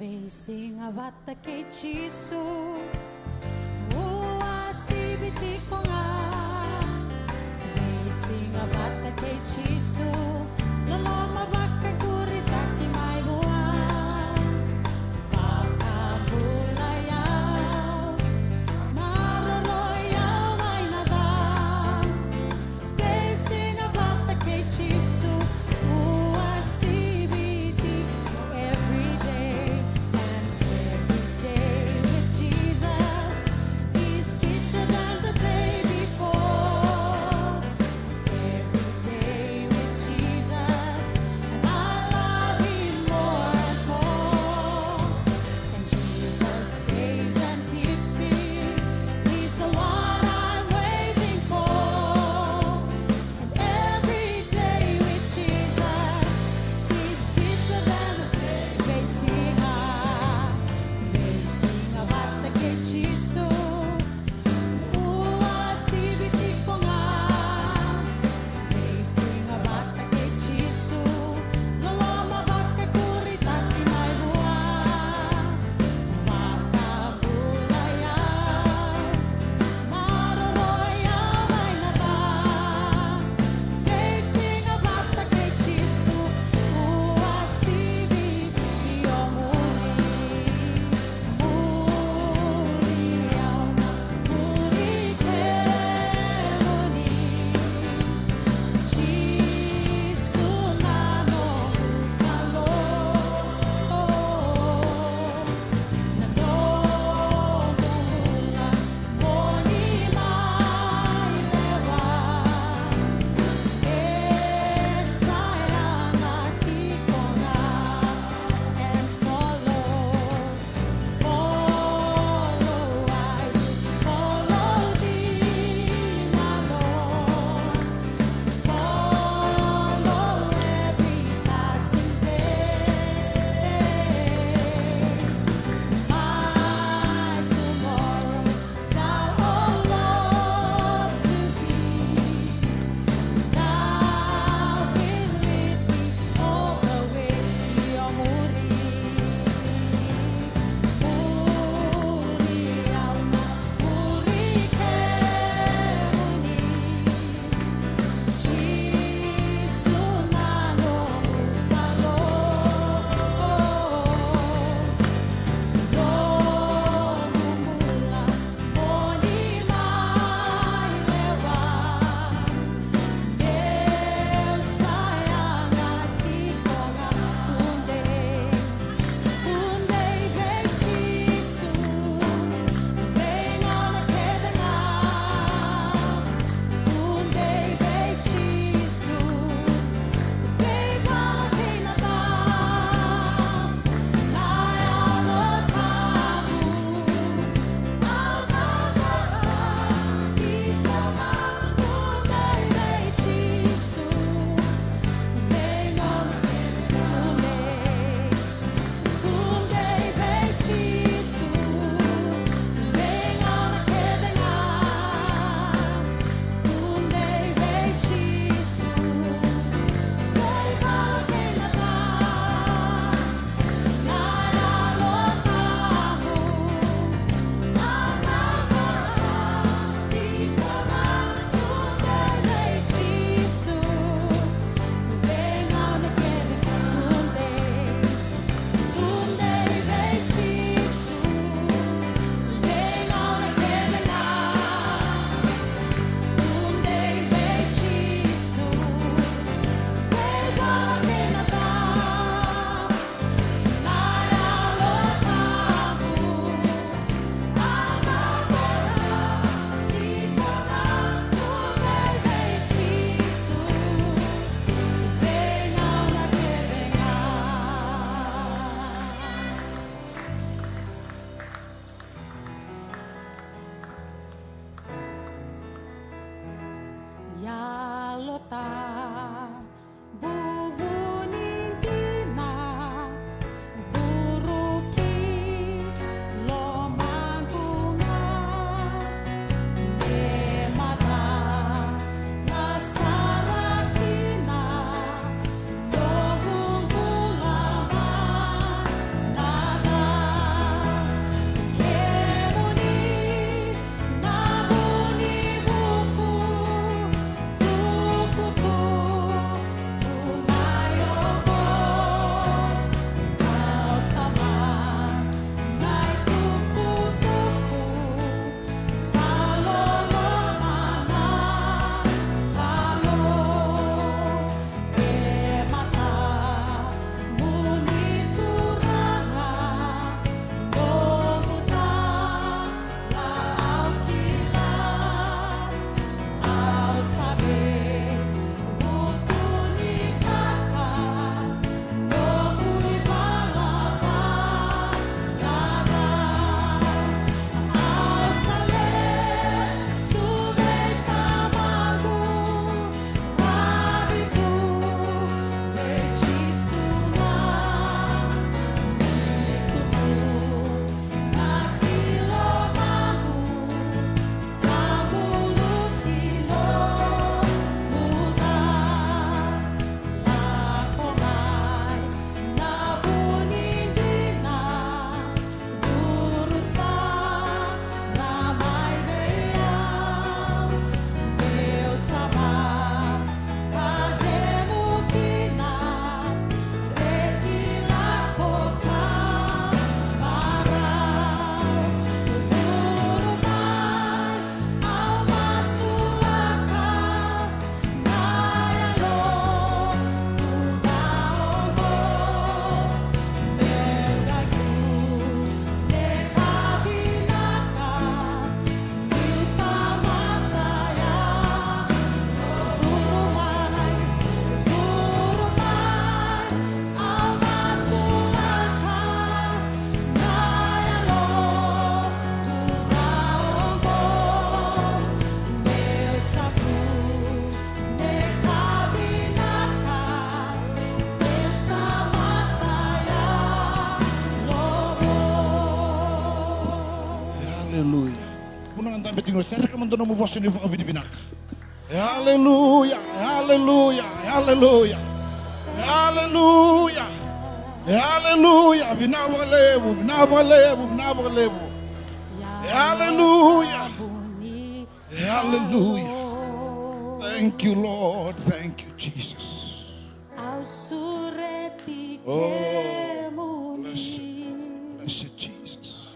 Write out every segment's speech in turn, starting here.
Facing a vata che ci su asibiti ko nga Facing a vata che ci su Loloma vaka kurita ki may buwan Vaka bulayaw Maroroyaw may nadam Facing a vata che ci su asibiti every day and every day with Jesus is sweeter than the day before. Every day with Jesus, and I love Him more and more. And Jesus saves and keeps me. He's the one I'm waiting for. And every day with Jesus is sweeter than the day. Facing a vata che ci su asibiti ko nga Facing a vata che ci su Loloma vaka kurita ki may buwan Vaka bulayaw Maroroyaw may nadam Facing a vata che ci su asibiti o nada Signore, se recommandano mu vostro nome a vidi binak. Hallelujah, hallelujah, hallelujah. Hallelujah. Hallelujah. Vinabalebu, vinabalebu, vinabalebu. Hallelujah. Hallelujah. Thank you, Lord. Thank you, Jesus. Oh, blessed Jesus.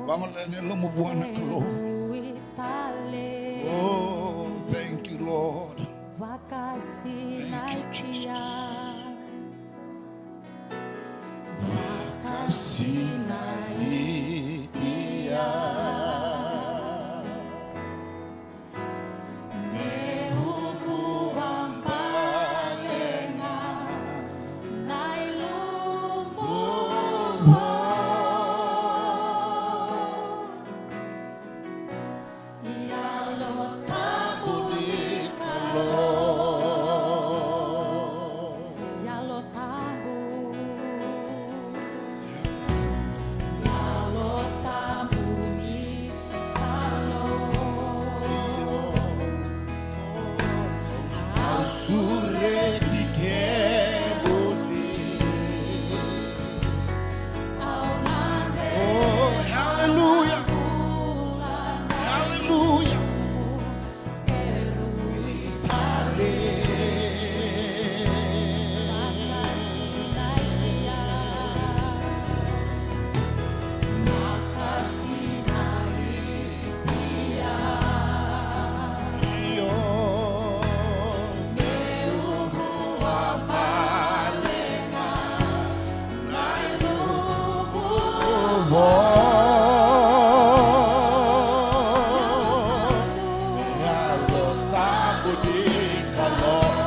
Bangun lo mo buwan na kalo. Oh, thank you, Lord. Thank you, Jesus.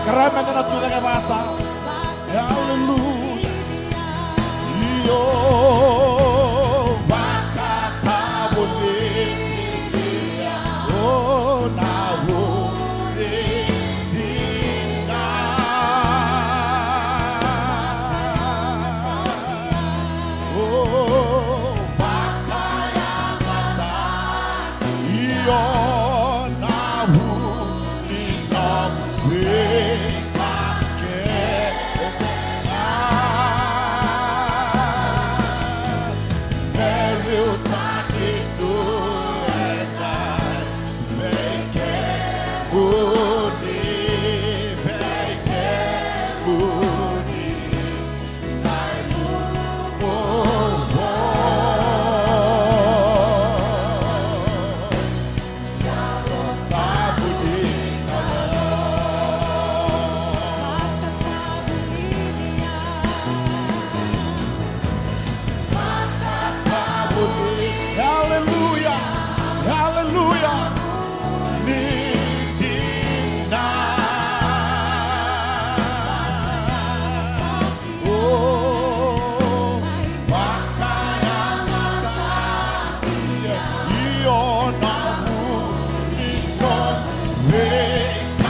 Keramat na tulang mata. Hallelujah. Yo bakatabuli. Oh nawo dina. Oh bakayamata. Yo nawo dina. Hallelujah, hallelujah. Nidina. Oh, bakayamata. Iyo namu ino wekaketeka.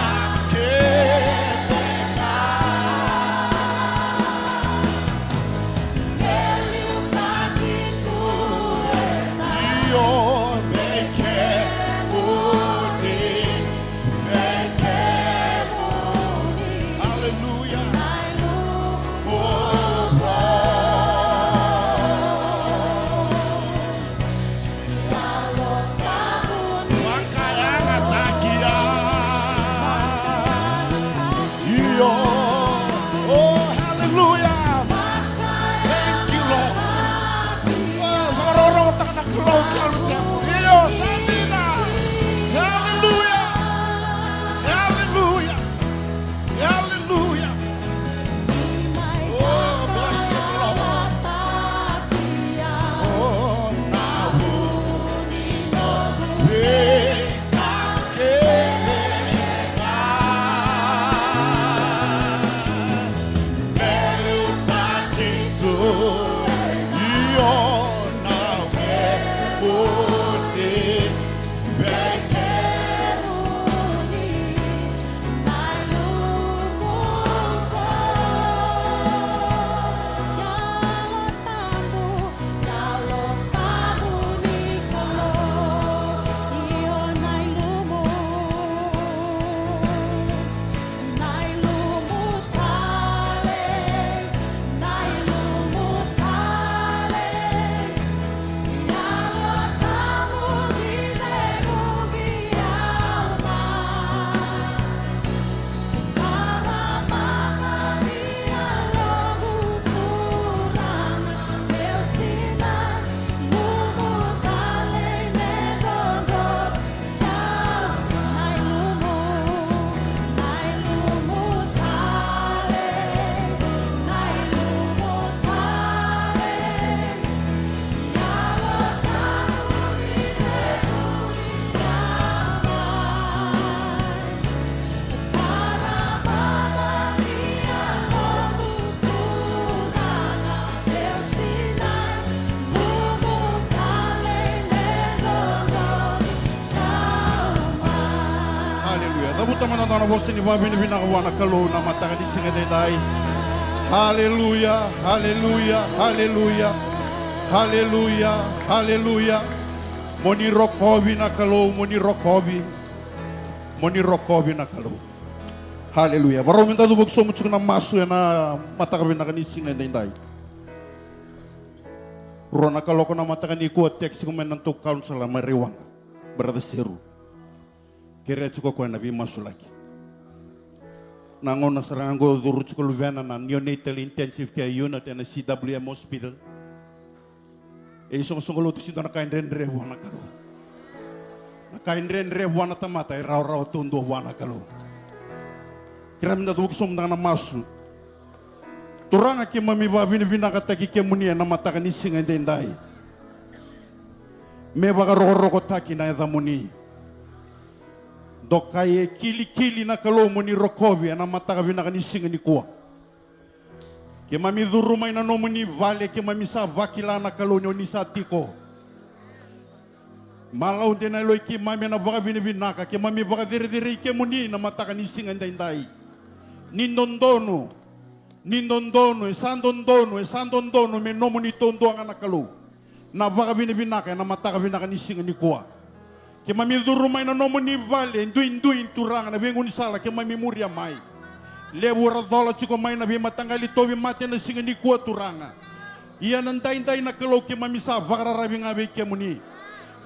Oh na voce ni babi ni binakawa na kalo na mataka ni singa dai. Hallelujah, hallelujah, hallelujah, hallelujah, hallelujah. Moni rokovi na kalo, moni rokovi na kalo. Hallelujah. Varo minta tu bukso mucuk na masu na mataka binaka ni singa dai. Rona kalo ko na mataka ni kuat teks kumen nantu council mariwang berada seru. Kira cukup ko na vi masu lagi. Nangon na serangan go duru cukup luvena na neonatal intensive care unit na CWM hospital. Song lo tu sinto na kain rendre wana kalo. Na kain rendre wana tamata raw tundo wana kalo. Kira minta tu bukso na masu. Turanga ki mami va vini kata ki kemunia na mata ni singa dendai. Me baga roko taki na muni. Dokaye kili na kalo muni rokovi na mata vina ni singa ni kuwa. Ki mami durumai na no muni vale ki mami sa vakila na kalo ni sa tiko. Malau de na loi ki mami na vaga vini ka ki mami vaga dire kemuni na mata ni singa dendai. Nindondono esandondono me nomo ni tondo ang anakalo. Na vaka vinaka na mataka vinaka ni singa ni kuwa. Ke mami durumay na nomo ni vale induin turanga na vengo ni sala ke mami muria mai. Levo radola chiko mai na vi matangali tovi mate na singa ni kuwa turanga. Iya nanday na kalo ke mami sa vaka ravi nga ve ke muni.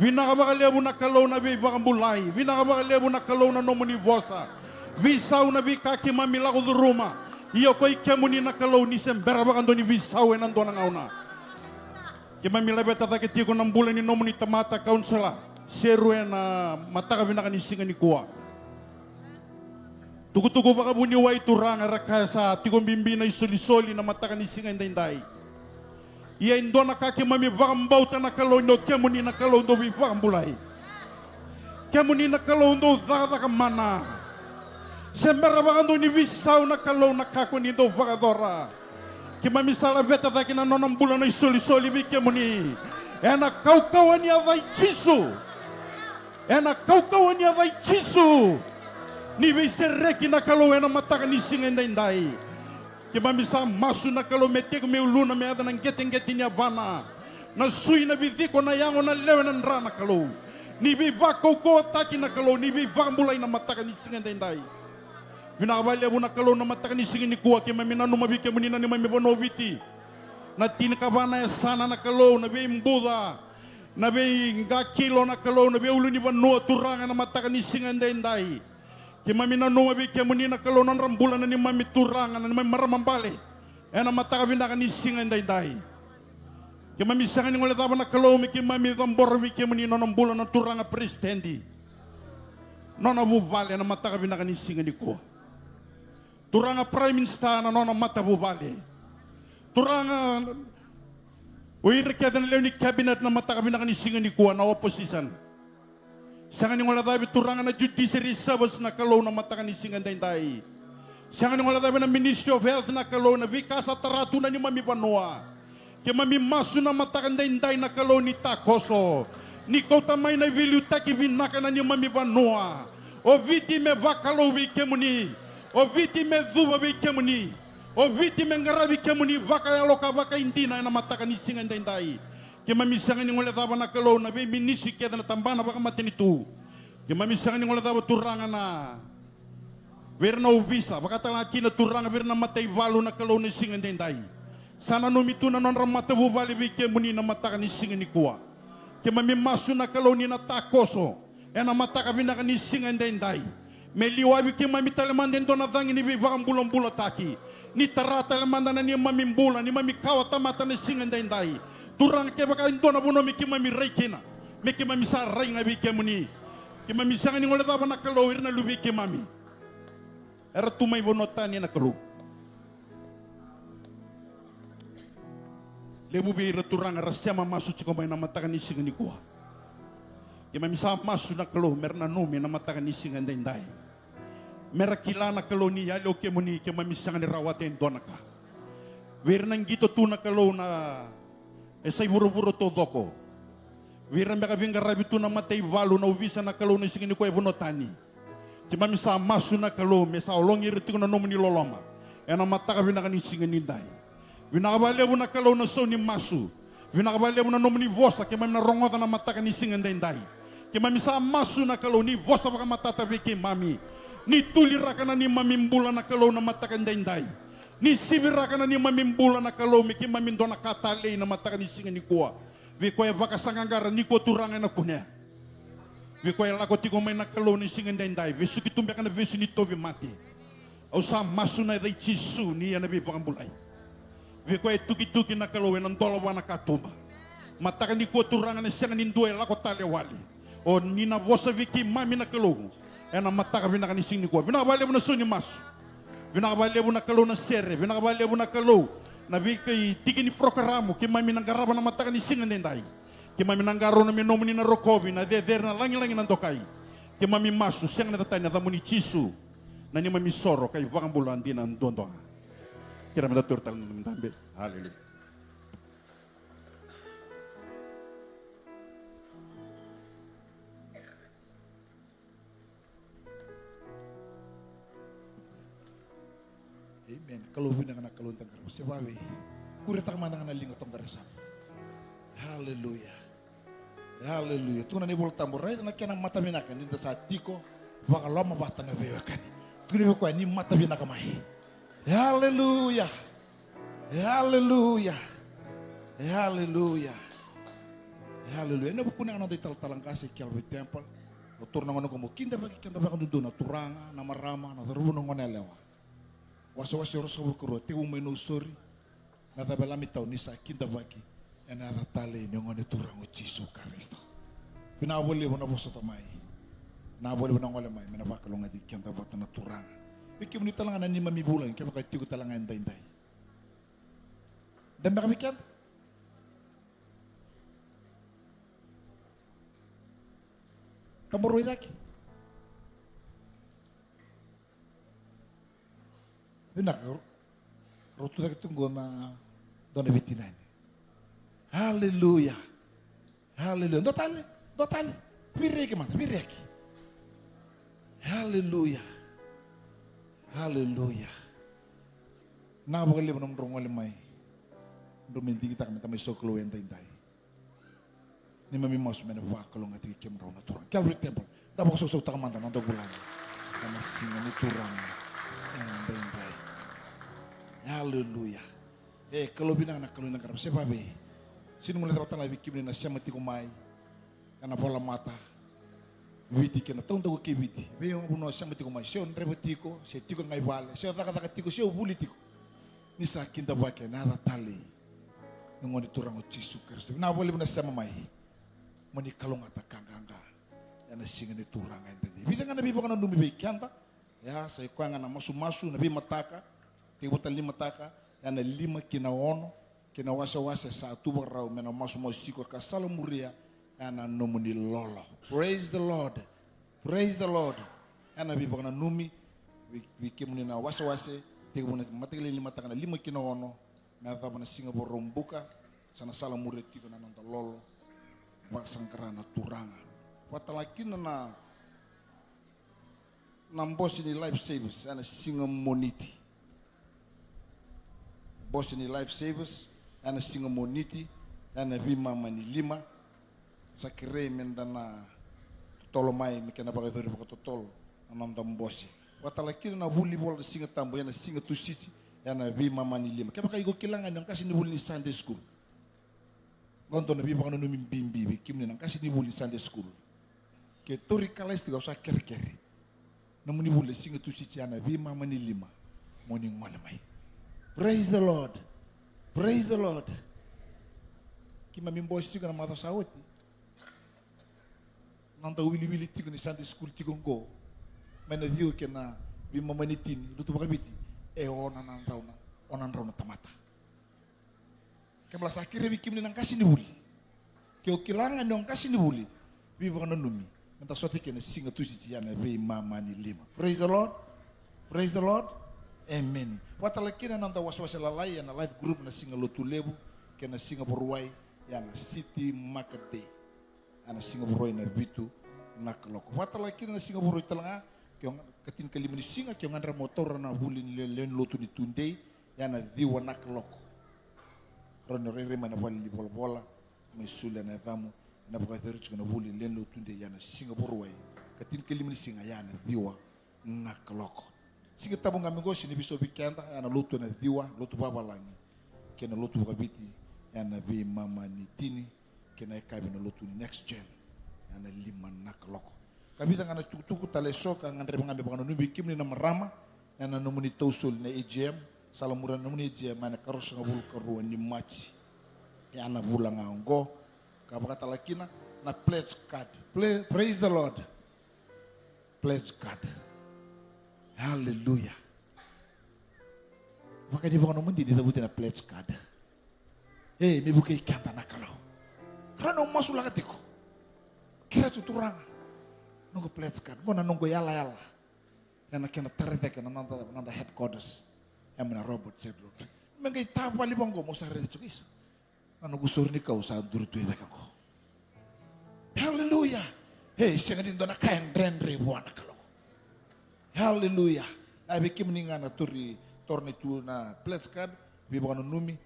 Vinaka vaka levo na kalo na vi vaka bulai. Vinaka vaka levo na kalo na nomo ni vosa. Vi sau na vi kaki mami lako duruma. Iyo ko ikemuni na kalo ni sembera bakando ni visawe nando na ngauna. Kima milabet tata ketiko ng bulan ni nomuni tamata kaunsela. Serue na mataka vinaka ni singa ni kuwa. Tugu-tugu baka buni wa ituranga rakaya sa tikong bimbi na isoli-soli na mataka ni singa indai. Iya indo na kaki mami vakambauta na kalo no kemuni na kalo do vivakambulai. Kemuni na kalo do zaka mana. Sembera bakando ni visau na kalo na kako ni do vakadora. Kima misala veta taki na nonang bulan na isoli-soli vike muni. Ena kaukawan niya vai chisu. Ena kaukawan niya vai chisu. Ni visereki na kalo ena mataka ni singa indai. Kima misa masu na kalo meteko me uluna me ada nang geteng-geteng niya vana. Na sui na vidiko na yango na lewe na rana kalo. Ni viva kaukawa taki na kalo. Ni viva mulai na mataka ni singa indai. Vinakabali abu na kalo na mataka ni singa ni kuwa ke mami nanu mavike munina ni mami vanoviti. Na tinakavana ya sana na kalo na vei mbuda. Na vei nga kilo na kalo na vei ulu ni vanua turanga na mataka ni singa indai. Ke mami nanu mavike munina kalo na rambula na ni mami turanga na ni mami maramambale. Na mataka vinaka ni singa indai. Ke mami sanga ni ngole tava na kalo mi ke mami tambor vike munina na mbula na turanga prestendi. Nona vuvale na mataka vinaka ni singa ni kuwa. Turanga prime minister na nona mata vuvale. Turanga uir kaya na ni cabinet na mata kami na singa ni kuwa na opposition. Sanga ni ngola tabi turanga na judiciary service na kalo na mata ni singa dai. Sanga ni ngola tabi na Ministry of Health na kalo na vikasa taratu na ni mami Vanua. Ke mami masu na mata dai na kalo ni takoso. Ni kota mai na vilu taki vinaka na ni mami Vanua. O viti me vakalo vikemuni. O viti me dhuva vikemuni. O viti me ngara vikemuni vaka ya loka vaka indina na mataka ni singa indai. Ke mami sanga ni ngole tava na kalo na ve minisi ke na tambana vaka matenitu. Ke mami sanga ni ngole tava turanga na verna uvisa vaka tala kina turanga verna matei valu na kalo ni singa indai. Sana no mituna non ramata vuvali vikemuni na mataka ni singa ni kuwa. Ke mami masu na kalo ni na takoso. Na mataka vinaka ni singa indai. Meliwavi ke mami talemanda ndo na dhangi ni vivaka mbula taki. Ni tarata talemanda na ni mami mbula ni mami kawa tamata ni singa ndai. Turang ke vaka ndo na buno mi ke mami reikina. Me ke mami sa rai nga vi ke muni. Ke mami sanga ni ngole tava na kalo irna luvi ke mami. Era tumai vonotani na kalo. Lebu vi returang rasyama masu chiko mai na mataka ni singa ni kuwa. Ke mami sa masu na kalo merna numi na mataka ni singa ndai. Merakila na kalo ni yalo ke muni ke mami sanga ni rawaten donaka. Virnang gito tu na kalo na esay vuro-vuro to doko. Virang baka vinga ravi tu na matay valo na uvisa na kalo na singa ni kuwa evonotani. Kima misa masu na kalo mesa olongi ritiko na nomuni loloma. Ena mataka vinaka ni singa nindai. Vinaka balebu na kalo na so ni masu. Vinaka balebu na nomuni vosa kima mina rongota na mataka ni singa nindai. Kima misa masu na kalo ni vosa baka matata veke mami. Ni tuli rakana ni mami mbula na kalo na mataka nindai. Ni sivi rakana ni mami mbula na kalo mi kima mindona katale na mataka ni singa ni kuwa. Viko ya vaka sangangara ni ko turanga na kunya. Viko ya lako tiko mai na kalo ni singa nindai. Visu kitumbe kana visu ni tovi mati. Au sa masu na dai chisu ni ya nabi pakambulai. Viko ya tuki-tuki na kalo na ndola wana katumba. Mataka ni ko turanga na singa ni ndue lako tale wali. O ni na vosa viki mami na kalo. Ena mataka vinaka ni singa ni kuwa. Vinaka bale na so ni masu. Vinaka bale na kalo na sere. Vinaka bale na kalo. Na viki tiki ni programo ki mami na garaba na mataka ni singa nindai. Ki mami nangaro na minomuni na rokovi na der na langi-langi na dokai. Ki mami masu siyang natatanya na muni chisu na ni mami soro kay vakambulan din ang dondonga. Kira madatur talang namdambe. Hallelujah. Amen. Kaluvin ang anak kaluntang karap. Sebawi, kuritang manang analingot ang karasam. Hallelujah. Hallelujah. Tuna ni volta morai na kena mata minakan dinta sa tiko baka loma bata na bewakan. Tuni ko ni mata binaka mai. Hallelujah. Hallelujah. Hallelujah. Hallelujah. Na puna na dital talang kasi Calvary Temple. O turna ngono ko mo kinda bagi kinda baka na turanga na marama na runo ngonelewa. Waso-waso oros ko kuro ti umenusuri na tabalami tao ni sa kinda bagi. Yan natatali niyo nga niturang o Jisu Kristo. Pinabuli mo na po sa tamay. Pinabuli mo na ngole may. Minabakalong nga di kiyang dapat na naturang. Biki mo ni talangan na ni mamibulan. Kaya baka iti ko talangan day-day. Dan baka mikyan? Kamuroy lagi. Binak, roto lagi tunggu na doon na 29. Hallelujah. Hallelujah. Dotale. Pireki man, pireki. Hallelujah. Hallelujah. Nakapagali mo ng rongol may. Duminti kita kami tamay soklo yung day-day. Ni mami mas may nabakalong at ikim raw na turang. Calvary Temple. Dapat ko susok takamanda ng dogulan. Kama singa ni turang and day-day. Hallelujah. Kalau binang nak kalau nak karap siapa be? Sino mo natapatan na bikim na siya mati kumay. Kana bola mata. Witi kena tong tago kibiti. Be yung puno siya mati kumay. Siya rebetiko, siya tiko ngay bale. Siya taka tiko, siya bulitiko. Ni sa kinda bake na tali. Nung turang o Jisu Kristo. Na boleh mo na siya mamay. Mani kalong atakanganga. Yan na singa ni turang entende. Bita nga nabi ba ka nang dumibay kyanta? Ya, sa ikuha nga na masu-masu, nabi mataka. Tibutan 5 taka. Yan na 5 kinaono. Kinawasa-wasa sa atubang raw. Mena masu-masu ka salamuria. Yan na numuni lolo. Praise the Lord. Praise the Lord. Yan na bibang na numi. Bikim ni na wasa-wasa. Tigo mo na matigil 5 taka na 5 kinaono. Natapa na singa borong buka. Sana salamuria tiko na nanta lolo. Baksangkara na turanga. Watalakin na boss ni Life Savers. Yan na singa moniti. Boss ni Life Savers. Ana singa moniti, ana vima mani 5. Sa kire mendana tolo mai mikana bagai dori baka tolo anam dam bosi. Watalakir na buli bola singa tambo yana singa tusiti yana vima mani 5. Kaya baka igo kilangan yang kasih ni buli Sunday school. Gonto na bima kanu bimbi kimni nang kasih ni buli Sunday school. Ke tori kalais tiga usah ker-ker. Namun ni buli singa tusiti yana vima mani 5. Moni ngole mai. Praise the Lord. Praise the Lord. Kima mimboy siya na mata sawati. Nanta wili tigo ni Sunday school tigong go. Mena diyo ke na bima manitin dutu bakabiti. Onan raw na tamata. Kemla sakire bikim ni nang kasi ni buli. Kyo kilangan nang kasi ni buli. Biba ka numi. Nanta sote ke na singa tusi na be mama ni 5. Praise the Lord. Praise the Lord. Amen. Watalakina nanta waswasa lalai na life group na singa lotulebu ke na singa borwai ya na city market day. Ana singa borwai na bitu nakaloko. Watalakina na singa borwai talanga kyong katin kalimani singa kyong andra motor na hulin len lotu ni tunde yana diwa nak loko rono rere mana wali li bola bola mai sula na damu na buka terus kana hulin len lotu tunde yana singa borwai katin kalimani singa yana diwa nak loko singa tabu ngamingo sini biso bikenda yana lotu na diwa lotu babalangi kena lotu kabiti yana be mama ni tini kena kabi na lotu ni next gen yana lima nak loko kabita ngana tuku tale soka ngandre ngambe bangano nubi kimni na marama yana nomuni tausul na EGM salamura nomuni EGM mana karos ngabul karu ni machi yana bulanga ngo kabakata lakina na pledge card. Praise the Lord. Pledge card. Hallelujah. Maka di bangano mundi ditabuti na pledge card. Mi bukai kanta nakalo. Karena masuk lakatiko. Kira tuturanga. Nunggu pledge card, gua nunggu yala. Yang kena terita kena nanda headquarters, yang mana robot zedrot. Mengai tahu wali banggo mau sehari itu cukis. Nunggu sore ni kau saat dulu tu itu kau. Hallelujah. Siang ini dona kain rendre buana kalau. Hallelujah. Abi kim ningan aturi torni tu na pledge card, bi bukan numi.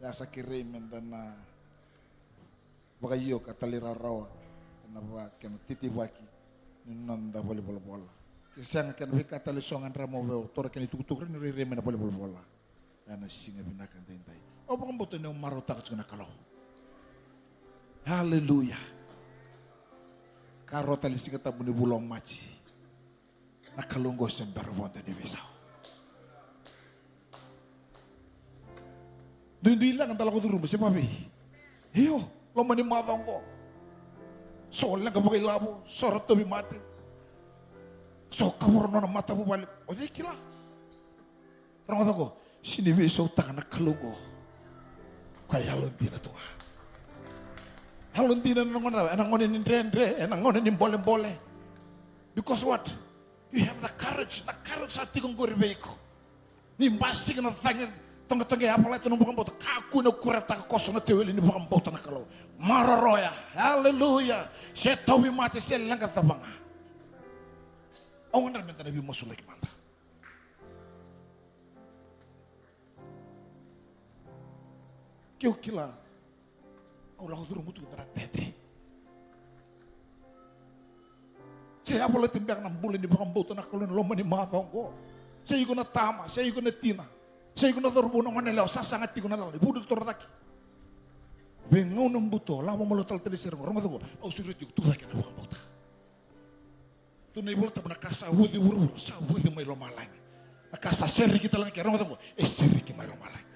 Ya sakire mendana. Bagayo katalira rawa, kenapa kena titi baki. Nanda boleh bola. Kisah kan mereka tali songan ramo beo tora kan itu tukurin rere mena boleh bola. Ana singa binakan tentai. Oh bukan betul ni umaro tak cuna kalau. Haleluya. Karo tali singa tabu ni bulong maci. Nakalunggo sembar vonta di vesau. Duilang ang talako turun siapa be? Iyo, lo mani matang ko. Soalnya gak pakai labu, sorot tuh mati. So kabur nona mata bu balik, oke kila. Orang kata ko, sini besok tangan kelugo. Kayak haluntina tuh. Haluntina nongona, enang ngonin rendre, enang ngonin boleh. Because what? You have the courage saat tikung goribeko. Ni pasti kena tanya. Tengah-tengah apa lagi tu bukan bota kaku nak kurat tak kosong tu ini bukan bota nak kalau mararoya, haleluya. Saya tahu mati saya langkah tabang. Awan dah minta Nabi masuk lagi mana? Kau kila, Allah tu rumput tu terang tete. Saya apa lagi timbang 6 bulan di bukan bota nak kalau lomba ni maafkan ko. Saya ikut tama, saya ikut tina. Saya guna terbunung mana lewat sangat tinggal lalu budul terlaki. Bengau nembuto lama malu tal tadi serong orang tu. Oh sudah juk tuh lagi nak bukan bota. Tu nih boleh tak pernah kasar wudi buru sah wudi mai lo malang. Kasar seri kita lagi orang tu. Seri kita mai lo malang.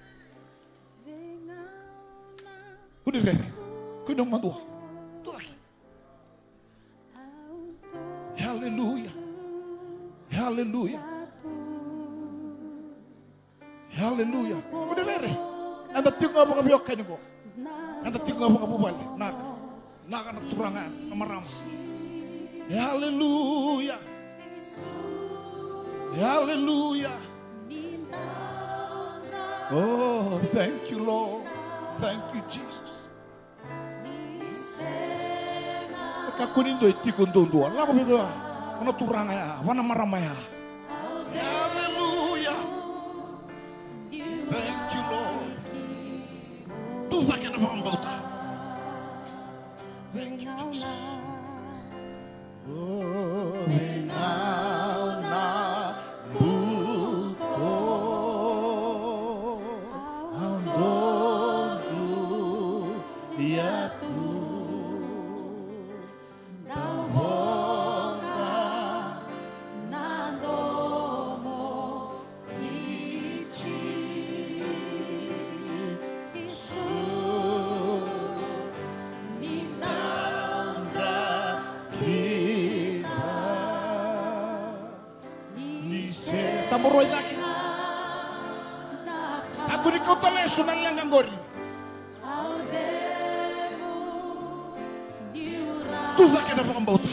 Kudu deh, kudu mandu. Tu lagi. Haleluya, haleluya. Haleluya. Udah lere. Anda tinggal apa kabiok kan kok. Anda tinggal apa kabubal. Nak anak turangan namaram. Haleluya. Haleluya. Oh, thank you Lord. Thank you Jesus. Kakunin do itikun dua. Lagu betul. Mana turangan ya, mana maram ya. Thank you, Lord. Tuh tak kena faham bauta. Thank you, Jesus. Oh, benau na buto, andongu yaku, dau boka nandomo ichi. Tamuroy lagi. Aku di kota lesunan yang nganggori. Tuhan kena fakam bauta.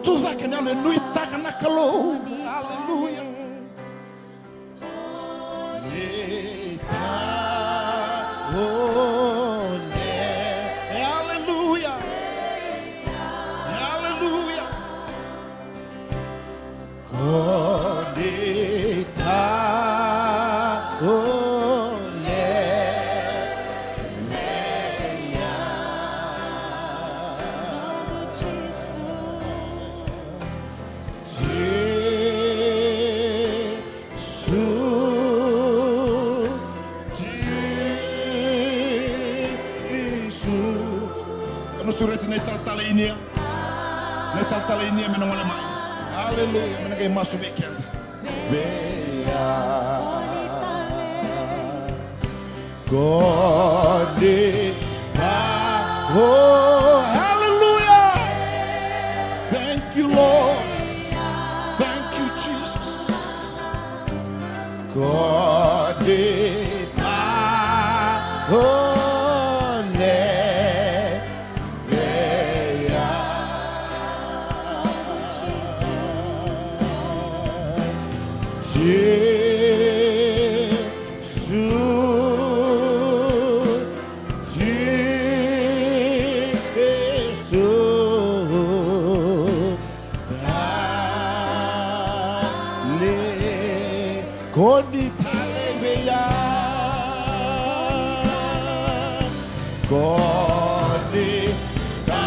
Tuhan kena lenuita kena kalau. Haleluya. Haleluya. Haleluya. Ano surat na italtala ini? Na italtala ini menang wala mai. Haleluya, menagay masuk ikan. Bea. Gode oh, hallelujah. Thank you, Lord. Thank you, Jesus. Gode oh, ne veya. Kodi talebeya, kodi ta,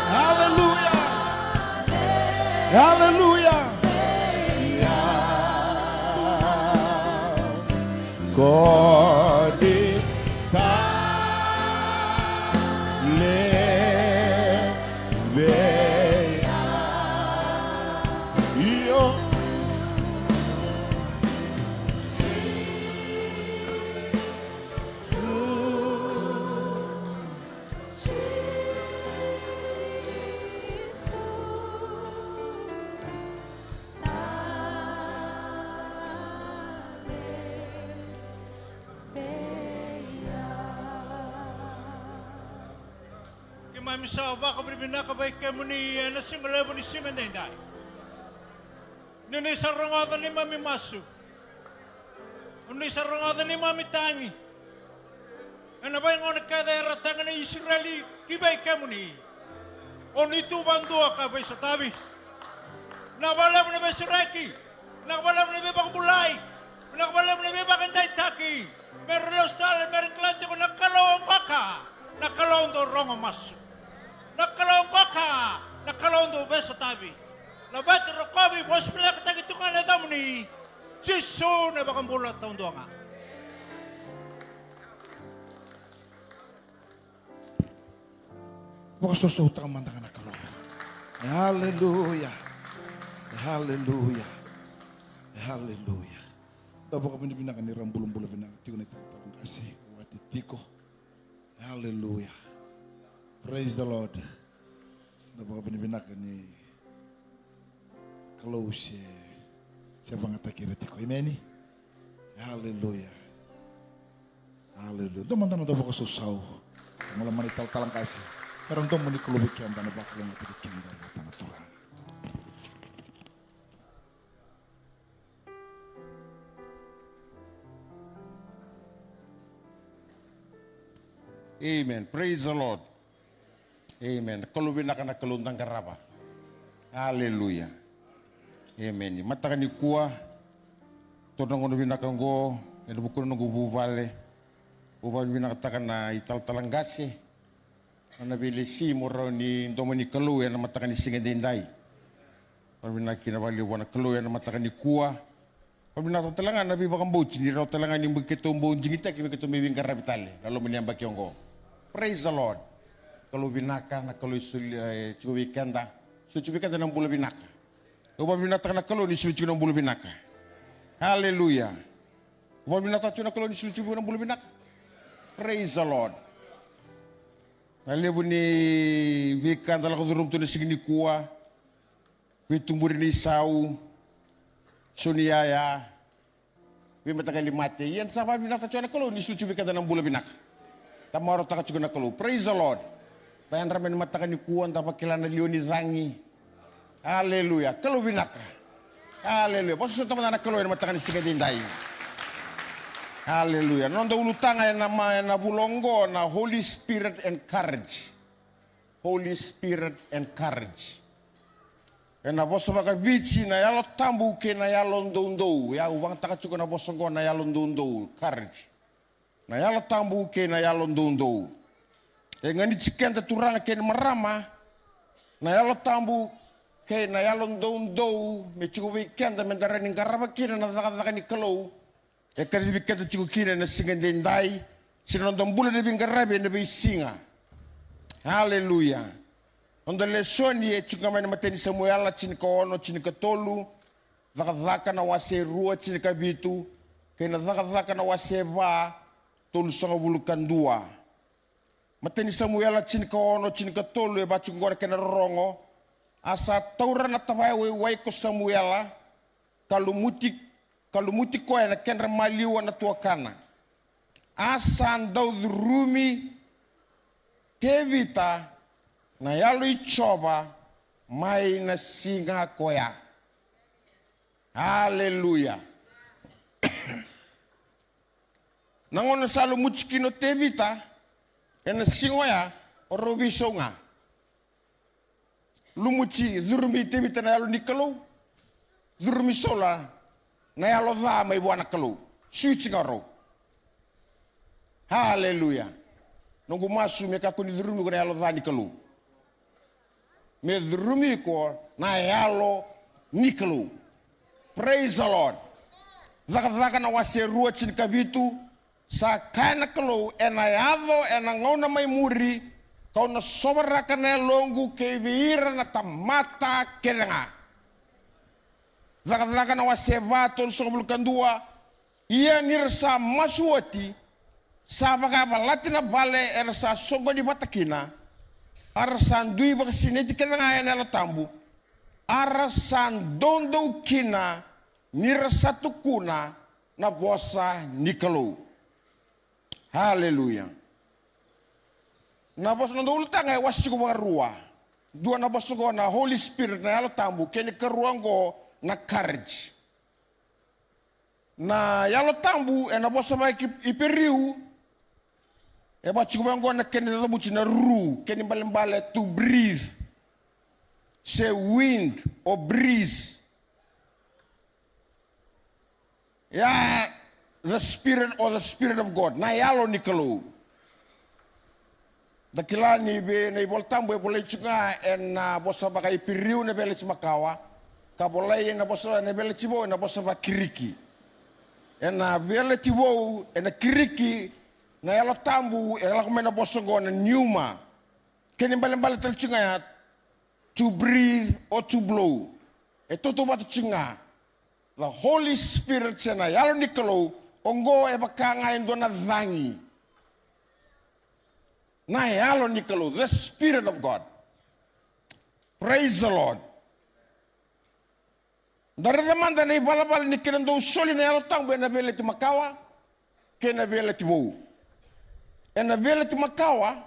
hallelujah, hallelujah, ya, kodi ta lebeya, iyo. Mami sa baka berbina kabay kamu ni nasi malabo ni simen dai. Nini sarangatan ni mami masuk. Nini sarangatan ni mami tangi. Ano ba yung kada ratangan ni Israeli kibay kamu ni. Oni tu bantu kabay sa tabi. Nabalam na ba suraki? Nabalam na ba bulay? Nabalam na ba kanday taki? Meron los tala, meron klante ko nakalawang baka. Nakalawang do rongo masuk. Nakalawang baka, nakalawang do beso tabi. Labat rokobi, bos pala katag ito ka na damo ni Jiso na bakang bulat taon doon nga. Baka susuta ka man na nakalawang. Hallelujah. Hallelujah. Hallelujah. Tabo ka binibinakan ni Rambulong-bulong binang. Tiyo na ito parang kasi. Watitiko. Hallelujah. Praise the Lord. Tabo ka binibinakan ni Close. Siya bang atakiratiko. Amen. Hallelujah. Hallelujah. Teman-teman tabo ka susaw. Mula manital-talang kasi. Pero ito mo ni kulubik yan. Tanah bakal ng titik yan. Tanah turang. Amen. Praise the Lord. Amen. Kalubin na ka na kaluntang karaba. Hallelujah. Amen. Mata ka ni kuwa. Todang ko na binakanggo. Yan bukuro nung gububale. Ubal binakatakan na ital-talanggasi. Ang nabili si moro ni Dominic Kaluya na mata ka ni Singadenday. Pag kinabaliwan na Kaluya na mata ka ni kuwa. Pag binakatalangan, nabi bakang boach. Hindi raw talangan yung bagkitong buong jingitek. Yung bagkitong may wing karabitali. Lalo mo niyang bakyong ko. Praise the Lord. Kalau binaka na kalau cukup weekenda, cukup weekenda ng bula binaka. Kalau binata na kalau ni cukup ng bula binaka. Hallelujah. Kalau binata na kalau ni cukup ng bula binaka. Praise the Lord. Nalibu ni weekend ala ko durum tu ni signi kuwa. Witung buri ni sau. Suniaya. Wimatagal limate. Yan sa binata na kalau ni cukup weekenda ng bula binaka. Tamaro taka juga nak keluh. Praise the Lord. Tayan ramen matakan ni kuan tapak kilana lioni zangi. Haleluya. Keluh binaka. Haleluya. Pasu teman anak keluh yang matakan Singadendai. Haleluya. Nondo ulutanga yang nama na bulongo na Holy Spirit and courage. Holy Spirit and courage. Na boso maka bici na yalo tambu ke na yalo ndondo. Ya uang taka juga na boso go na yalo ndondo. Courage. Na yalo tambu ke na yalo ndondo. Ngani cikenta turanga ke marama. Na yalo tambu ke na yalo ndondo. Me cukup weekend mendara ni garaba kina na taka ni kalau. Kadi weekend cukup kina na Singadendai. Sinondong bula de bingarabe na be singa. Haleluya. Onda lesoni e chunga mai mateni Samuela chini ka ono chini ka tolu. Dhaka na wase rua chini ka vitu. Kena dhaka na wase va tolu sanga bulukan dua. Mateni Samuela chini ka ono chini ka tolu e bacu ngore kena rongo. Asa taura na tawai wai ko Samuela. Kalumuti ko e na kenra maliwa na tuakana. Asa andau dhurumi tevita na yalo ichoba mai na singa koya. Haleluya. Nangona salo muchikino tevita ena singoya orobi songa. Lumuchi dhurumi tevita na yalo nikalo. Dhurumi sola na yalo dha mai buana kalau. Suichi ngaro. Haleluya. Nunggu masu me kako ni dhurumi ko na yalo dha nikalo. Me dhurumi ko na yalo nikalo. Praise the Lord. Dhaka na wase rua chini kavitu. Sa kaina kalau ena yado ena ngauna mai muri. Kau na sobaraka na longu ke viira na tamata kedenga. Dhaka na wase vato sokabulukan dua. Ia nirsa masuati. Sa baka latina bale ersa sogo di batakina. Arasan dui baka sineti kedenga ena la tambu. Arasan dondo kina nirsa tukuna na bosa nikalo. Haleluya. Na bosa nando ultanga wasi ko mga rua. Dua na bosa ko na Holy Spirit na yalo tambu keni karuango na courage. Na yalo tambu na bosa ba iperiu. E ba chikumango na keni tabuchi na ru keni mbalimbale to breathe. Say wind or breeze. Yeah, the spirit or the spirit of God. Na yalo nikalo. Dakila ni be na iboltambo e boleh chunga na bosa ba kai piriu na bele chimakawa. Ka boleh na bosa na bele chibo na bosa ba kiriki. Na bele chibo na kiriki na yalo tambu e la kumena bosa go na nyuma. Keni mbalimbale tel chunga ya to breathe or to blow. E toto batu chunga. The Holy Spirit sena yalo nikalo ongo e bakanga indo na dhangi. Na yalo nikalo, the Spirit of God. Praise the Lord. Dari demanda na ibalabal ni kinando soli na yalo tango na bele ti makawa ke na bele ti wo. E na bele ti makawa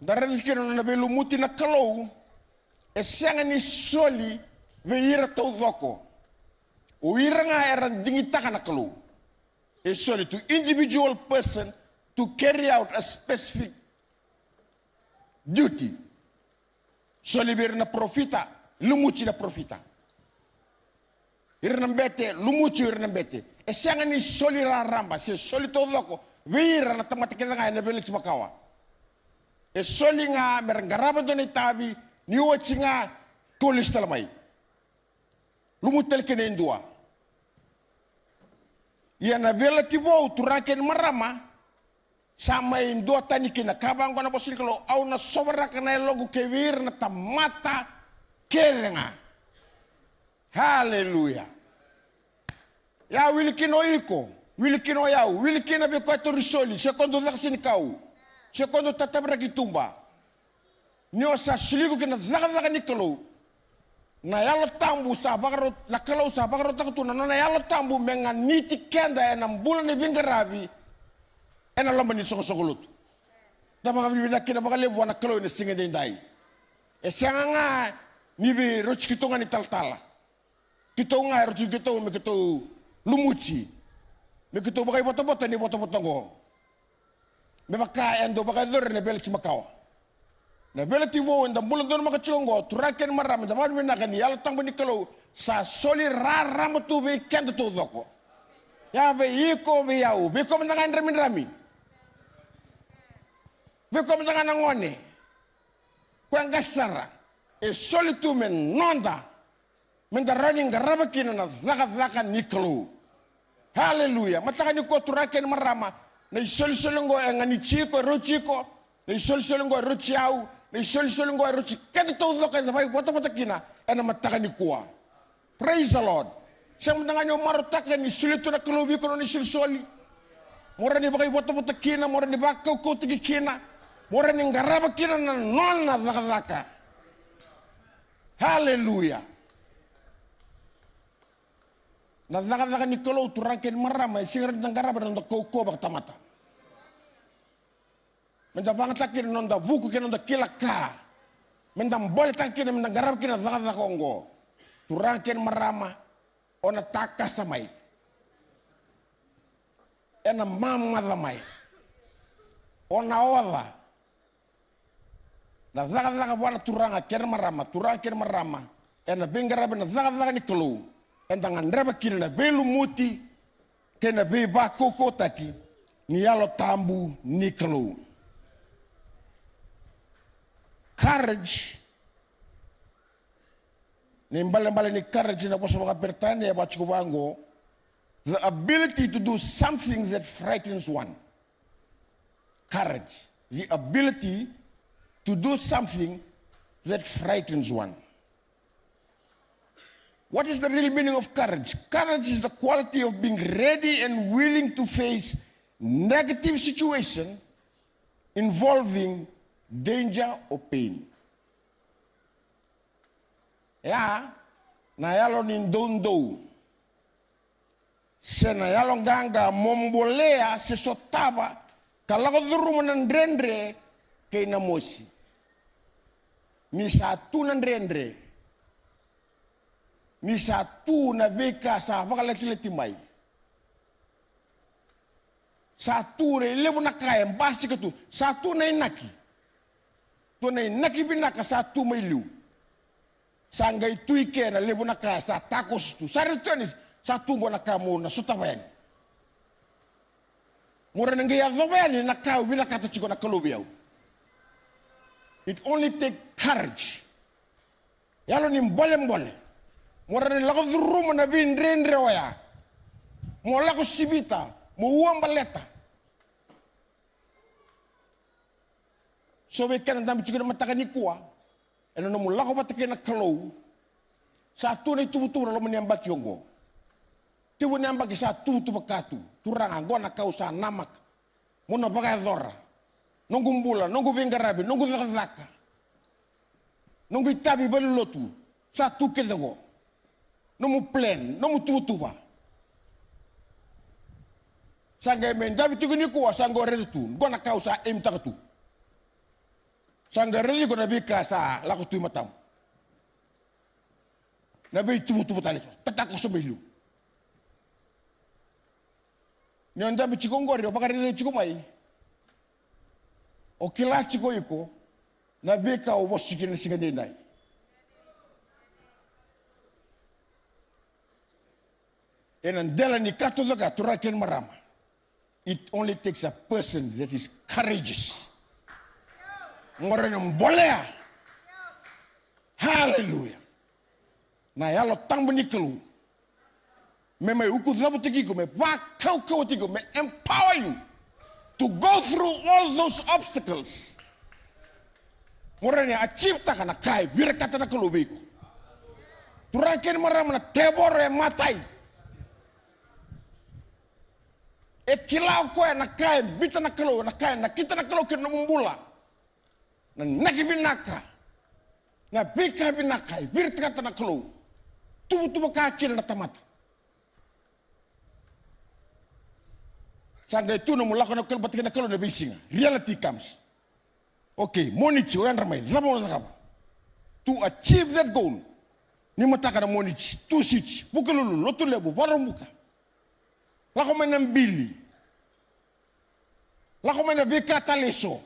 dari kinando na bele muti na kalau e sianga ni soli veira tau dhoko. O ira nga era dingitaka na kalau. E soli to individual person to carry out a specific duty. Soli bir na profita, lumuchi na profita. Irna mbete, lumuchi irna mbete. E sianga ni soli raramba, si soli to dhoko, veira na tamatikita nga na bele makawa. E soli nga merengaraba do ni tabi, ni uachi nga kolis talamay. Lumutel kene indua. Ia na bele tivo turaken marama. Sama indua tani kina kabang ko na bosin kalau au na sobra kana logo kewir na tamata kedenga. Haleluya. Ya wilikino iko, wilikino yau, wilikina be ko torisoli, sekondo laksin kau. Sekondo tatabra kitumba. Nyo sa siligo kina zaka nikolo. Na yalo tambu sa bagaro la kalau sa bagaro takutuna na yalo tambu menganiti kenda na bulan ni bingarabi. Ena lama ni soko-sokolut. Tama kami bina kina baka lebu anak kalau ini singa dai. Sianga nga ni be roch kito nga ni tal-tala. Kito nga roch kito me kito lumuchi. Me kito baka boto-boto ni boto-boto ngo. Me baka endo baka dor ne bel chimakaw. Na bel tiwo ndam bulan don maka chongo turaken maram da man bina kan yal tang ni kalau sa soli raram tu be kendo to doko. Ya be iko be yau be ko mendangan rami. Beko mendangan ngone. Kuang gasara. E solitu men nonda. Mendarani ngarabakina na zaka niklu. Haleluya. Mataka ni ko turaken marama. Nei sol-solongo e ngani chiko e rochiko. Nei sol-solongo e rochiau. Nei sol-solongo e rochi. Kete tau loka e tapai wata kina. E na matakani kua. Praise the Lord. Siya matangani o marotaka ni sulito na kalubi ko ni sol-soli. Mora ni bakai wata kina. Mora ni bakau ko tiki kina. Mora ni ngaraba kina na nona dhaka. Hallelujah. Na dhaka ni kalau turakin marama. Singar ng ngaraba na kau bak tamata. Menda bangatakin nonda buku kina nonda kilaka. Menda mbole takin menda ngaraba kina dhaka ongo. Turakin marama. Ona taka samai. Ena mama damai. Ona ola. Na zaga wala turanga ker marama. Ena bengarabe na zaga ni kelu. Enda ngandraba kina na belu muti. Kena be ba koko taki. Ni yalo tambu ni kelu. Courage. Ni mbale ni courage na poso mga bertani ya bachikubango. The ability to do something that frightens one. Courage. The ability to do something that frightens one. What is the real meaning of courage? Courage is the quality of being ready and willing to face negative situation involving danger or pain. Ya, na yalo ni ndondo. Sena yalo ganga mombolea sesotaba kalako duru manandrendre kay namosi. Ni satu nandrendre. Ni satu na beka sa pakaleti mai. Satu re lebu nakaya mbasi katu. Satu na inaki. Tu na inaki binaka satu mailu. Sangay tuike na lebu nakaya sa takos tu. Saritonis satu mo nakamu na sutawen. Mura nanggaya dhawen nakau binakata chiko na kalubiyaw. It only take courage. Yalo ni mbole. Mura ni lako dhuruma na bindrendre oya. Mo lako sibita. Mo uang baleta. So we can dami chiko na mataka ni kuwa. Eno na mo lako matake na kalaw. Sa atu na itubutu na loman niyambak yongo. Tibu niyambak isa tutu bakatu. Turanga go na kausa namak. Muna bagay dhora. Nunggu mbula, nunggu bingarabi, nunggu dhaka. Nunggu itabi balilotu. Sa tu kedago. Nomu plan, nomu tutuba. Sangay men, dabi tiguni kuwa sango redu. Go na kausa takatu. Sangga redu ko nabika sa lakutu matam. Nabi tubu talito. Tatako sumilu. Ni anda bichikongori opakari de chikumai. O kila chiko iko na beka o bosikina singadendai. Enandela ni kato loka turaken marama. It only takes a person that is courageous. Ngorenong bolea. Hallelujah. Na yalo tangbu ni kelu. Me uku dhabu tikiku, me kau tikiku, me empower you to go through all those obstacles. Morene achieve taka na kai, vira kata na kalubiku. Turaken maram na tebore matai. E kilau koe na kai, bita na kalu, na kai, na kita na kalu kena mumbula. Na naki binaka. Na bika binaka, vira kata na kalu. Tubu kaki na tamata. Sangga itu no mulako na kalbat kena kalau na bisinga. Reality comes. Okay, monichi oyan ramai. Labo na kaba. To achieve that goal, ni mataka na monichi. Tu sichi. Buka lulu, lotu lebu, warong buka. Lako may nambili. Lako may nabika taleso.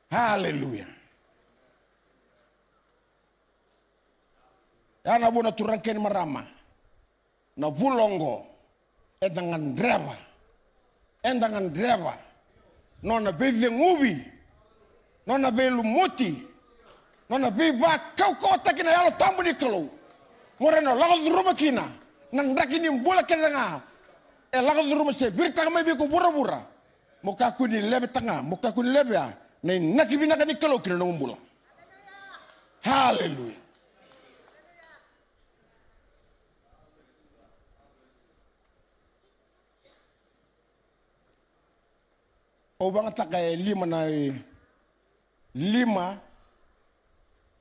Hallelujah. Yan abo na turangken marama. Na bulongo endangan dreva no na beve ngubi no na belu moti no na beba kau takina yalo tambu ni kalau moreno lago rumah kina nang dakini bola kedanga Laka rumah se virta kami bi ko bura-bura. Muka ku ni lebe tanga, muka ku ni lebe ya. Nei nakibina kan ikalo kina nombula. Haleluya. O bang takay lima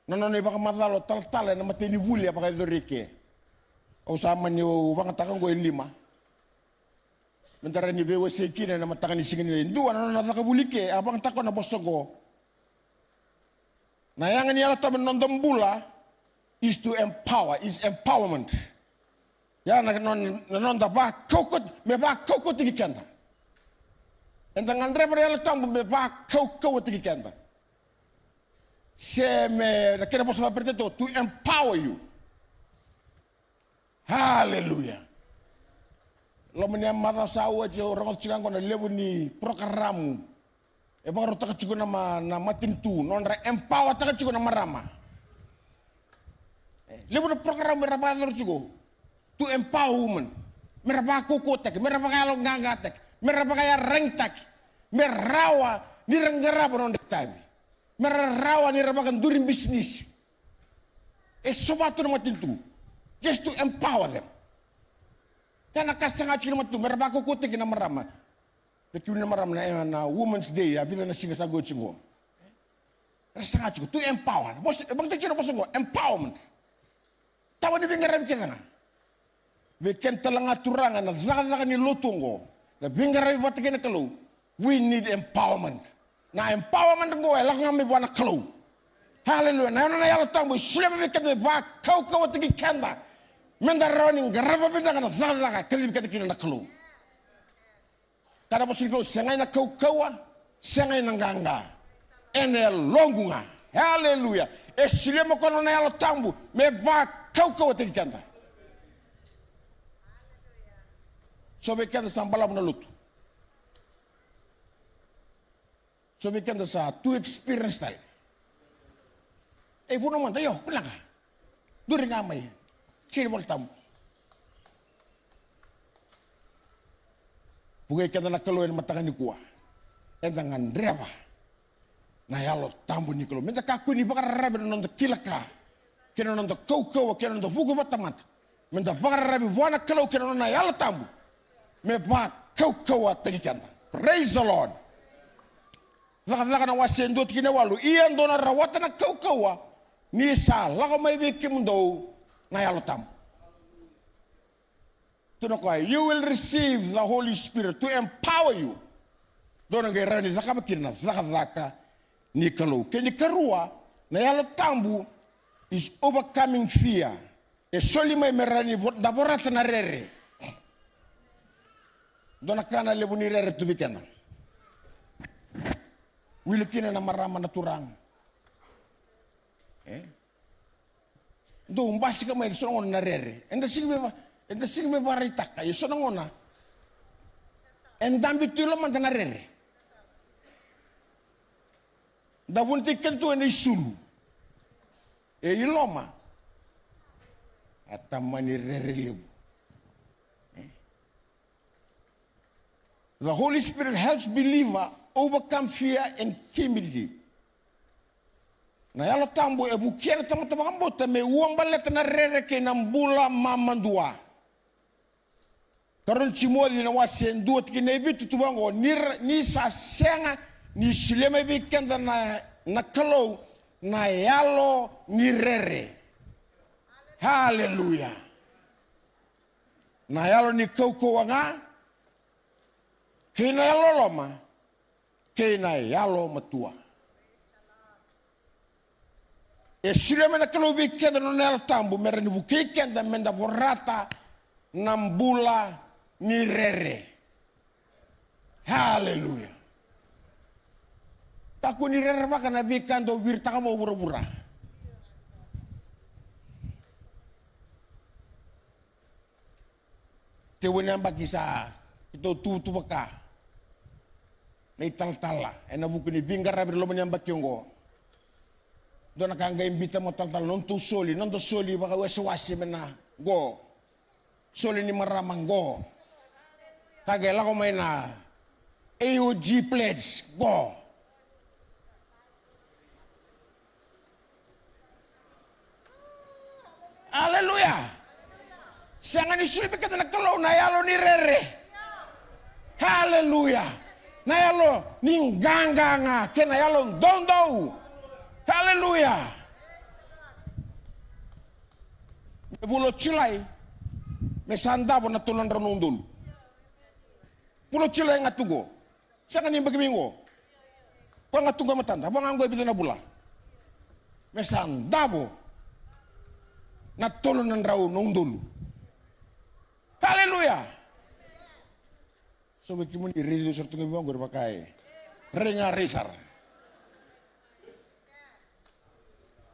nanone baka matalo tal-tala na matini vuli apakay dorike. O sama ni o bang takang go lima. Mentara ni bewa sekina na matakan ni singin ni dua nanone nakabulike abang takon na bosogo. Na yang ni ala tamen nondom bula is to empower, is empowerment. Ya non da ba kokot me ba kokot tigi kanta. Entang andre pada ala tambu me ba kokot tigi kanta. Se me kena posala perteto to empower you. Hallelujah. Lo menia mata sawa je orang cikan kona lebu ni programamu. E baru taka cukup nama tintu non empower taka cukup nama rama. Lebu program meraba lor cukup. To empower women. Meraba kokotek, meraba kaya lo ngagatek, meraba kaya rengtak, merawa ni renggara non dektabi. Merawa ni rabakan during bisnis. Sobatu nama tintu. Just to empower them. Karena kasang acik nama tu meraba kokotek nama rama. Betul nama rama na Women's Day ya bila na singa sago chingo. Kasang acik to empower. Bos bang tak cina bosongo empowerment. Tahu ni binggaran kita na. Beken telang aturangan na zaga ni lotungo. Na binggaran buat kita kalau. We need empowerment. Na empowerment ngo lah ngami buat kalau. Haleluya. Na na yalo tambo sudah beken ba kau tegi kanda. Mendaroni garaba bindang na zaga kelib kita na kalau. Kada bos kalau sengai na kau sengai na ganga. Enel longunga. Haleluya. Esile mo kono na yalo tambo me ba kau tegi kanda. Sobe kanda sambala na luto. Sobe kanda sa to experience tal. Puno man tayo, kunaka. Duri ngamay. Sini bol tamu. Bugay kanda nakaloy na matangan ni kuwa. Endangan dreba. Na yalo tambo ni kalo. Menta kaku ni baka rabi na nonto kilaka. Kena nonto kau, kena nonto buku batamat. Menta baka rabi wana kalau kena nonto na yalo tambo. Me ba kau tegi kanda. Praise the Lord. Zaka na wasendo tikine walu. Iyan do na rawata na kau ni sa lako may bikim do na yalo tambo. You will receive the Holy Spirit to empower you. Doon ang gairani zaka makina zaka ni kalau. Kini karua na yalo tambo is overcoming fear. Soli may merani daborat na rere. Doon kana lebu ni rere tubikena. Wilikina na marama na turang. Doon basi ka may sonong na rere. Enda sige me baritak kayo sonong na. Endam bitulo man na rere. Dabuntik kanto na isulu. Iloma. At tamani rere lebu. The Holy Spirit helps believer overcome fear and timidity. Na yalo tambo bukiana tama-tama kambota me uang balet na rere ke nambula mamandua. Karon chimoli na wasien duot kinebitu tubango ni sa senga ni silema bikenda na kalau na yalo ni rere. Hallelujah. Na yalo ni kau wanga. Kena yalo loma. Kena yalo matua. Silema na kalau bikenda no yalo tambo merani bukikenda menda borata nambula ni rere. Hallelujah. Taku ni rere maka nabi kando wirta kamo bura-bura. Tewen yang bagi sa itu tu baka. Nei tal-tala. Ena buku ni binggar rabi lo menyambat yongo. Dona kanga imbita mo tal-tala nonto soli baka wasi mena go. Soli ni maramang go. Kagela ko may na AOG pledge. Go. Hallelujah. Siya nga ni Silipi ka na nagkalaw na yalo ni Rere. Hallelujah. Na yalo ning ganga nga kena yalo dondo. Hallelujah. Bulo chilay. May sanda po na tulan ranundul. Pulo chilay nga tugo. Siya nga ni bagibingo. Kung nga tugo matanda. Abang ang goy bito na bula. May sanda po. Natulon ng raw nung dulo. Hallelujah! So, wiki mo ni radio sa tungi mo, gura pakai. Renga resar.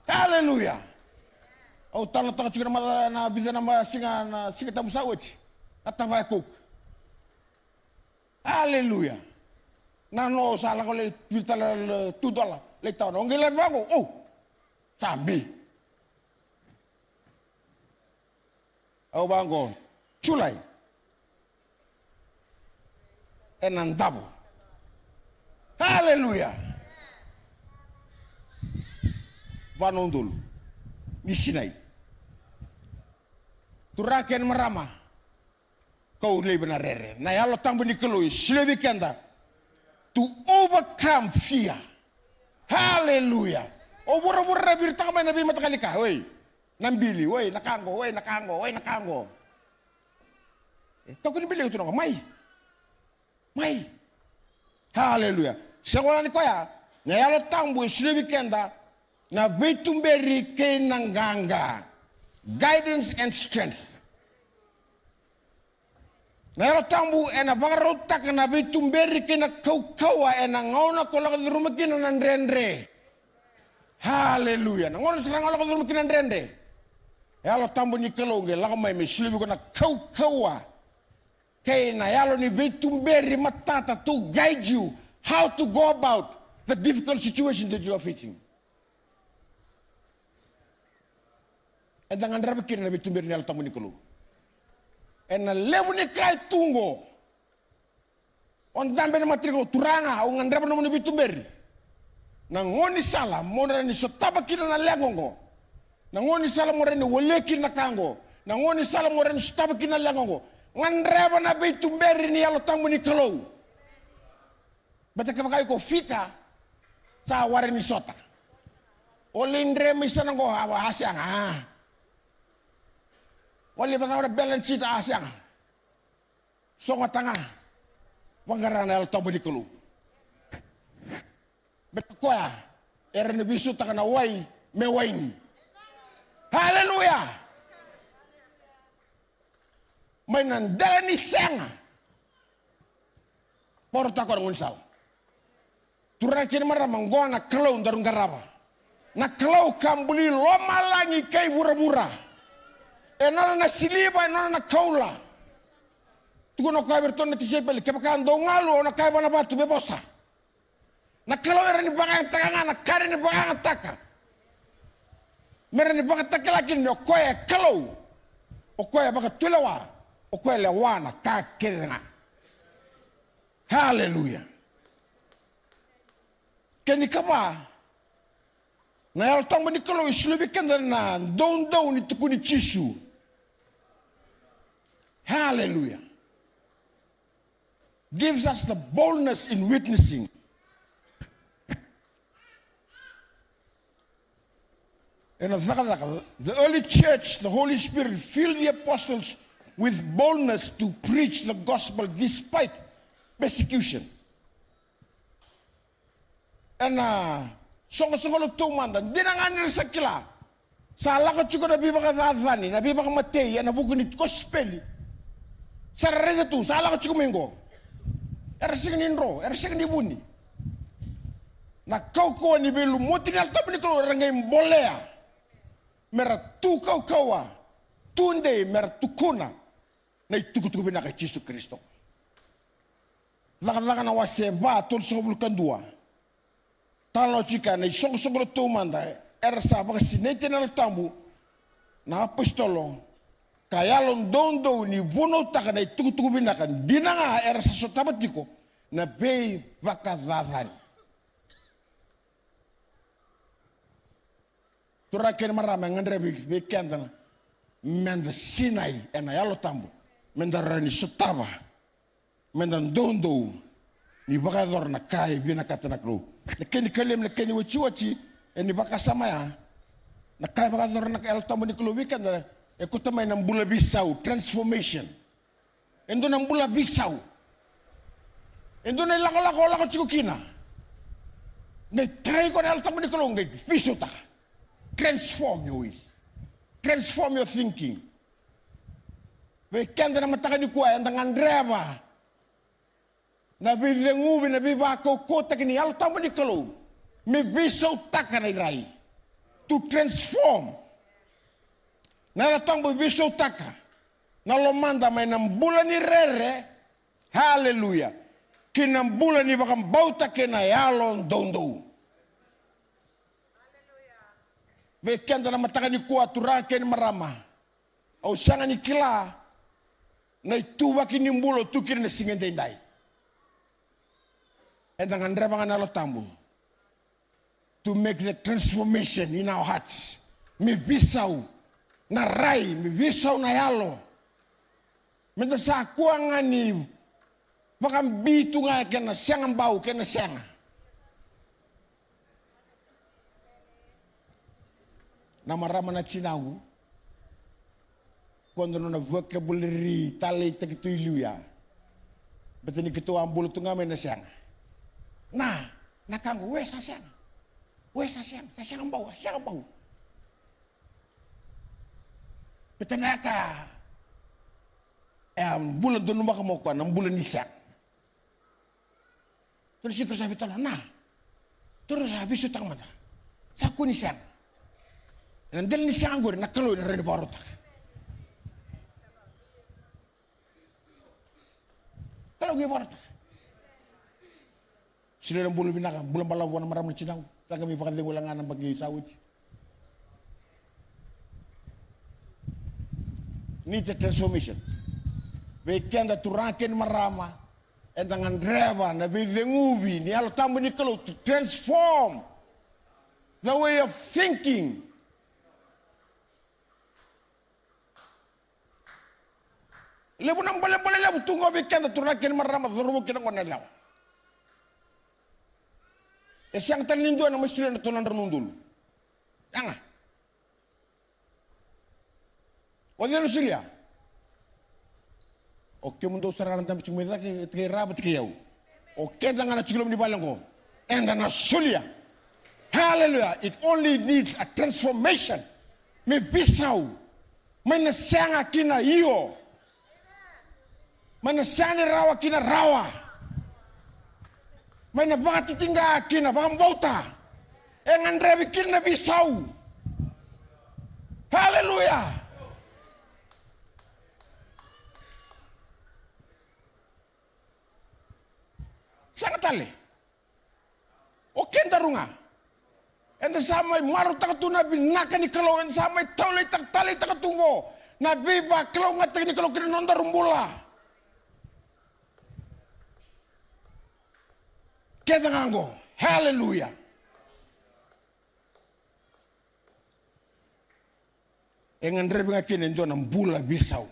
Hallelujah! O tala-tala juga na bisa nama singa tamu sawit. Atavay cook. Hallelujah! Nano salah ko le bitala $2. Le taon. Ang gila ba ko? Oh! Sambi. Au bango, chulai, enandabo. Hallelujah. Vanondul, misinai. Turaken marama. Kau lebih narere. Na yalo tambu ni kelui, slebi kenda. To overcome fear. Hallelujah. O bura-bura birta kamay nabi matakalika. Oi. Nambili, woi nakango. Kau kini bilang itu nong, mai. Haleluya. Sekolah ni kaya, nyalo tambu slebi kenda, na betumberi kenanganga, guidance and strength. Nyalo tambu ena bagarotak na betumberi kena kau ena ngona kolak di rumah kina nandrendre. Haleluya. Ngona serang kolak di rumah kina nandrendre. Yalo tambo ni kelonge laka mai me slibu kana kawa. Kay na yalo ni betumberi matata to guide you how to go about the difficult situation that you are facing. And dangan rabi kina na betumberi ni yalo tambo ni kelo. And na lebu ni kay tungo. On dambe na matriko turanga o ngandraba na mo ni betumberi. Nangoni sala mo na ni sotaba kina na lengongo. Nangoni salam mo rin ni walekin na kango. Nangoni salam mo rin stabakin na langongo. Ngandraba na betumberi ni yalo tambo ni kalo. Bata kapakay ko fika sa warin ni sota. Olindre misa nang ko hawa asyang ha. Wali ba na balance sheet asyang. So nga tanga. Wangaran na yalo tambo ni kalo. Bata ko ya. Era ni bisu taka na way me way ni. Hallelujah. May nandala ni senga. Porta ko ng unsal. Turakin maramang go na klaw darong garaba. Na klaw kambuli loma langi kay bura-bura. Enala na siliba, enala na kaula. Tuguno kay berton na tisipeli. Kapag ngalo na kay ba na batu bebosa. Na klaw era ni bangang takanga, na kare ni bangang taka. Meron ni baka takilakin ni okoye kalau, okoye baka tulawa, okoye lewana kakirina. Hallelujah. Kani kama na yalo tang ni kalau islubi kanda na don ni tukuni chisu. Hallelujah. Gives us the boldness in witnessing. And the early church, the Holy Spirit filled the apostles with boldness to preach the gospel despite persecution. And songo-songo tumandan, di na nga nila sa kila. Sa alakot juga nabi baka dadhani, nabi baka matei, na bukunit gospel. Sa rarega tu, sa alakot juga minggo. Ersing ninro, ersing nibuni. Na kau ni belu mutin al tapi ni kalau orang yang boleh. Mera tu kawa, tunde mera tukuna, na itukutuku binaka Yesus Kristo. Lakan-lakan na waseba tol sungguh kandua. Talo chika na sungguh tu manda ersa baka sinete na tambu na apostolo kayalon dondo ni buno taka na itugu-tugu binakan dinanga era sa sotabatiko na bei bakavavan. Turaken marama ngandre be kentana menda sinai ena yalo tambo menda rani sotaba menda dondo ni bakador na kai bina katana kru na keni kalem na keni wachi eni bakasama ya na kai bakador na yalo tambo ni klu weekend e kutamay ng bula bisaw transformation endo ng bula bisaw endo na lako chikukina ngay try ko na yalo tambo ni klu ngay visuta transform your ways. Transform your thinking. Weekend na mataka ni kuya, ang tangan dreba. Nabidengubi, nabibako kota kini, alo tamo ni kalo. May bisaw taka na iray. To transform. Nalatang bisaw taka. Nalomanda may nambulan ni rere. Hallelujah. Kinambulan ni bakang bauta kinayalon dondo. Weekend na mataka ni kuwa turaken marama. Au sanga ni kila na ituwa kinimbulo tukir na singendenday. And ang andra mga nalotambo to make the transformation in our hearts. May bisaw na ray, may bisaw na yalo. Menta sa kuwa nga ni bakang bito nga kena siyang ang bau, kena siyang. Na marama na chinagu quando non vocabulary talay takitu iluya beto ni ketua ambul tu ngamen na siang na nakangu we sa siang ang bau beto naka bulan doon makamokwan ang bulan ni siang terus si sabi tala na terus habis utang mata saku ni siang nandel ni siang gue nakalo na rin barota. Kalau gue barota. Sila ng bulan binaka, bulan balawan na maraming sinaw. Saan kami pakadling wala nga ng pag-iisawit. Needs a transformation. Weekend at turakin marama. And ang andreba na bidengubi ni alo tambo ni kalo to transform the way of thinking. Lebu nang bale-bale lebu tunggu weekend turakin marama zorubo kinang wanelaw. Siyang talindo na masila na tulan ranundul. Yang Wala na sila. Okay mo daw sararan tayo chumita kay rabat kayaw. Okay nga na chigulom ni balang ko. And na sulia. Hallelujah. It only needs a transformation. May bisaw. May nasanga kina iyo. May nasanga rawa kina rawa. May nabakatitingga kina bambauta. Ang andrebi kina bisaw. Hallelujah. Sangat tali. Oke darunga. Enda samay maru takatuna binaka ni kalau en samay tali takatungo. Nabi ba kalau ngatak ni kalau kini nonda rumbula. Kita nganggo. Hallelujah. Engan rebi ngakin enjo nambula bisau.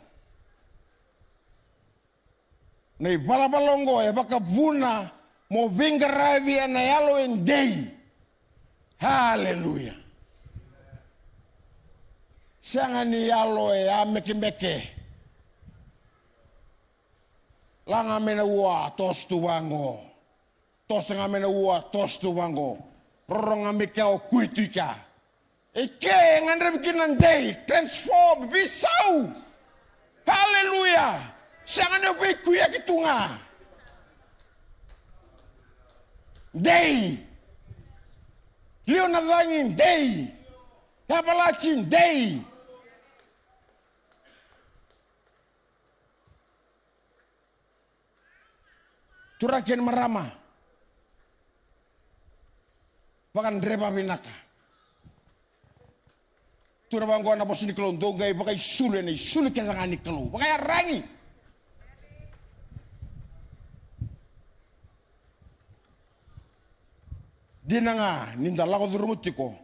Nei balabalongo e baka buna mo vingarabi na yalo en day. Hallelujah. Sanga ni yalo e ameke. Langa mena ua tos tuwango. Tos nga mena ua tos tuwango. Roronga meka o kuituika. Ike ngandre bikinan day. Transform bisau. Hallelujah. Sangan na ba'y kuya kitunga. Day. Leonadangin, day. Napalachin, day. Turakin marama. Bakan dreba binaka. Tura bang ko na po sini kalau dogay bakay sule ni sule kita ngani kalau bakay rangi. Dina nga ninda lako durumutiko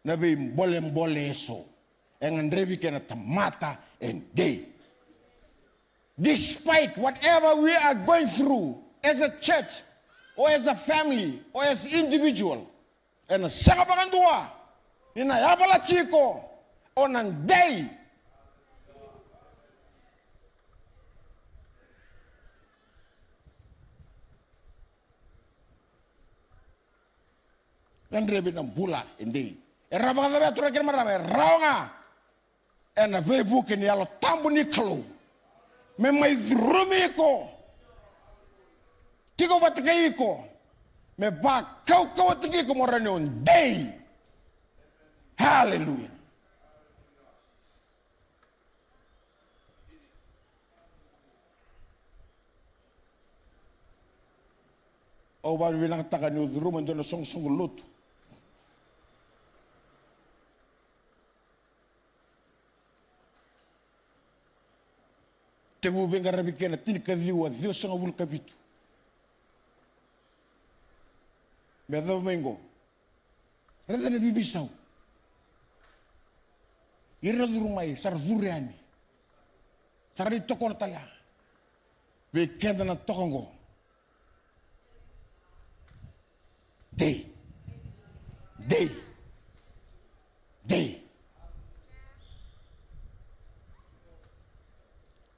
na be bolem so engan revi kena tamata and day. Despite whatever we are going through as a church or as a family or as individual, and sanga pangandua nina yabala chiko on a day. Kan rebi ng bula, hindi. Era mga tabi, atura kina marami, rao nga. E na Facebook ni alo tambo ni kalo. May drumi ko. Tiko batikay ko. May bakaw batikay ko mo rin yun. Day. Hallelujah. O ba bilang taga ni udruman doon na song luto. Tengu bengar bikena tinika liwa Deus sanga wul kavitu. Medho mengo. Rada na bibisaw. Ira durumay sar zuriani. Sar di tokon tala. Bekenda na tokongo. Day.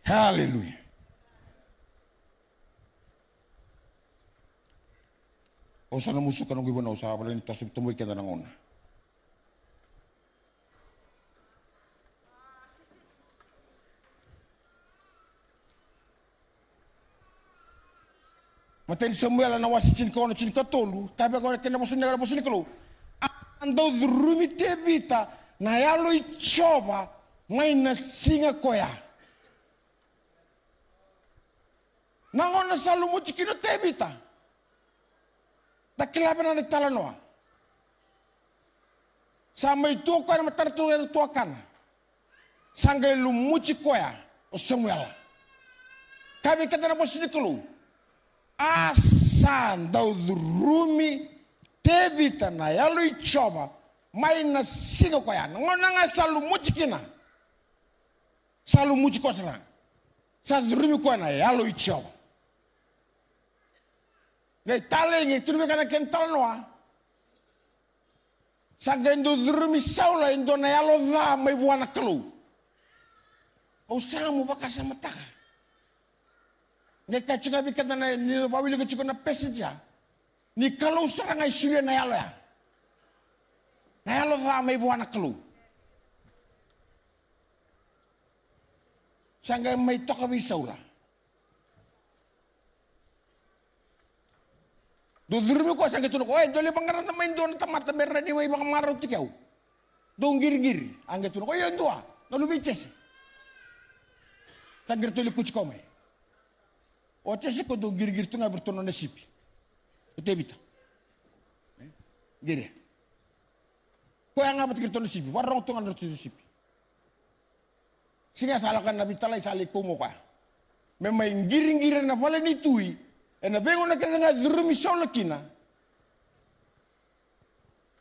Hallelujah. O sana musuh kan gue benar usaha paling tasuk temui kita nangona. Maten Samuel na wasi cin tolu, tapi kau kena musuh kalau andau durumi tebita na yalo icoba ngai na singa koya. Nangona salu mucikino tebita. Takilaban na talanoa. Sama itu ko na matartu na tuakan. Sangay lumuci koya o Samuel. Kami kata na posini kulu. Asan daw durumi tebita na yalo icoba may na singa koya. Nangona nga salu mucikina. Salu muciko sana. Sa durumi koya na yalo icoba. Ngay taling itu kana kental noa. Saga indo durumi saula indo na yalo dha may buwana kalu. O samu baka sa mataka. Ngay kacunga bikata na ni bawili ko chiko na peseja. Ni kalu sarang ay suya na yalo ya. Na yalo dha may buwana kalu. Saga may toka saula. Durumi ko sang gituno ko, dole bangaran na main doon tamata merna ni may mga maraw tikaw. Doon gir-gir. Ang gituno ko, yun doa, nalubiches. Sang girtuli kuch ko may. O chesi ko doon gir-gir to nga bertono na sipi. Ito ebita. Gire. Ko yang nga ba't girtono na sipi, warang to nga bertono na sipi. Singa salakan na bitalay sali kumo ka. May giring-giring na pala ni Tui. E na bengo na kaya nga durumi saula kina.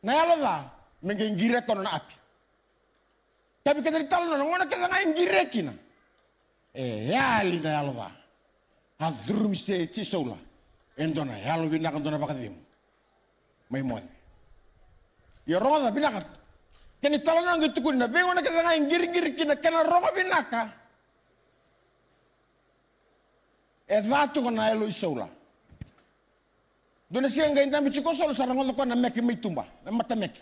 Na yalo da, mengeng gire kono na api. Tapi kaya ditalo na ngona kaya nga yung gire kina. E yali na yalo da. Ha durumi se ti saula. Endo na yalo binakan do na bakadim. May mod. Ya ronga da binakat. Kaya ditalo na gitu kuna bengo na kaya nga yung gire kina kana ronga binaka. E vato ko na elo isaula. Doon siya ngayon dami chiko solo sarang ko na meki may tumba, na mata meki.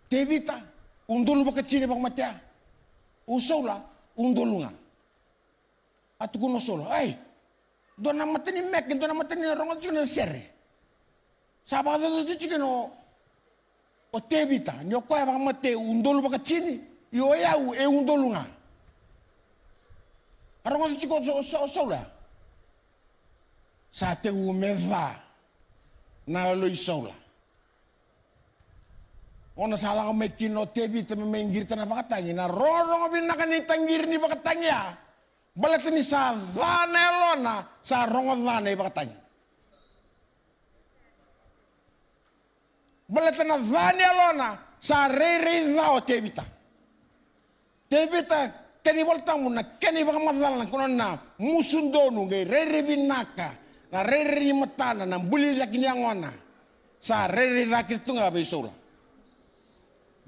Tebita, undolo ba kachini bang matya? Usaula, undolo nga. At kuno solo, ay, doon na mata ni meki, doon na mata ni rongon chiko na sere. Saba ka doon chiko no, o tebita, nyo ko bang mate, undolo ba kachini? Yo yaw, undolo nga. Arong chiko saula. Sa te umeva na loy saula. Ona salah mekin no tebi te menggir tanah bakatangi na rorong binakan ni tanggir ni bakatangi ya. Balat ni sa dhane lona sa rongo dhane bakatangi. Balat na dhane lona sa re dhao tebita. Tebita keni voltamu na keni bakamadala kono na musundonu ngai re binaka na re matana na buli lakini angona sa re dhakir tunga besola.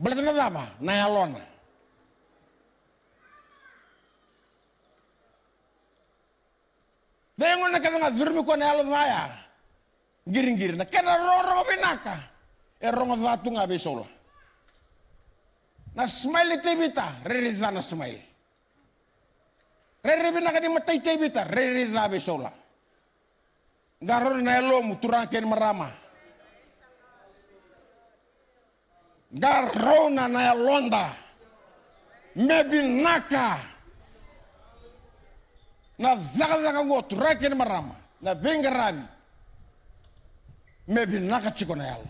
Balat na dama na yalona. Dengon na kadang azurmi ko na yalo zaya. Giring-giring na kena roro binaka. Rongo zatu nga besola. Na smile tebita, ririza na smile. Riri binaka ni matay tebita, ririza besola. Garon na yalo mo turangkin marama. Garona na yalonda. Mebinaka. Na zaga-zaga ngo turangkin marama. Na bengarami. Mebinaka chiko na yalo.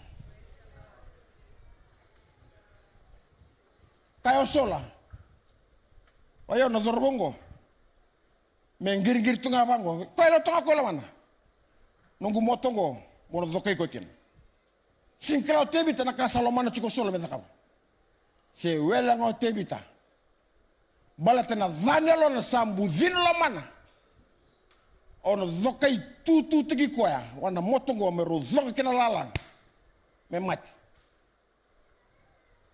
Kayo sola. Ayo na dorbongo. Menggir-gir tunga bango. Kayo tunga ko lamana. Nunggu motongo. Mono dokai ko kin. Singklau tebita na kasalomana chiko sola metakaw. Se wela ngo tebita. Balata na dhanyalo na sambudhin lamana. Ono dokai tutu tegi koya. Wana motongo meru dokai kinalalan. Memati.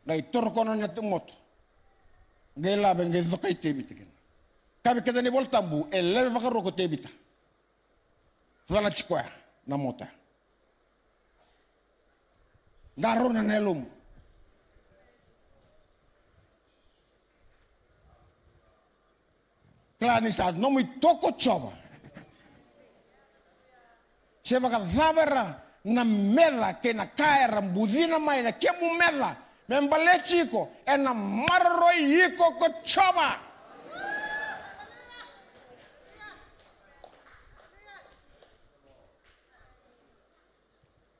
Ngai torkono na moto. Ngai labe ngai dokai tebita kin. Kabe kada ni voltambu eleve bakaroko tebita. Zala chikoya na mota. Garo na nelum. Klani saat nomi toko choba. Seba ka dhabara na mela ke na kaera budina mai na kemu mela. Membalechiko e na marroi iko ko choba.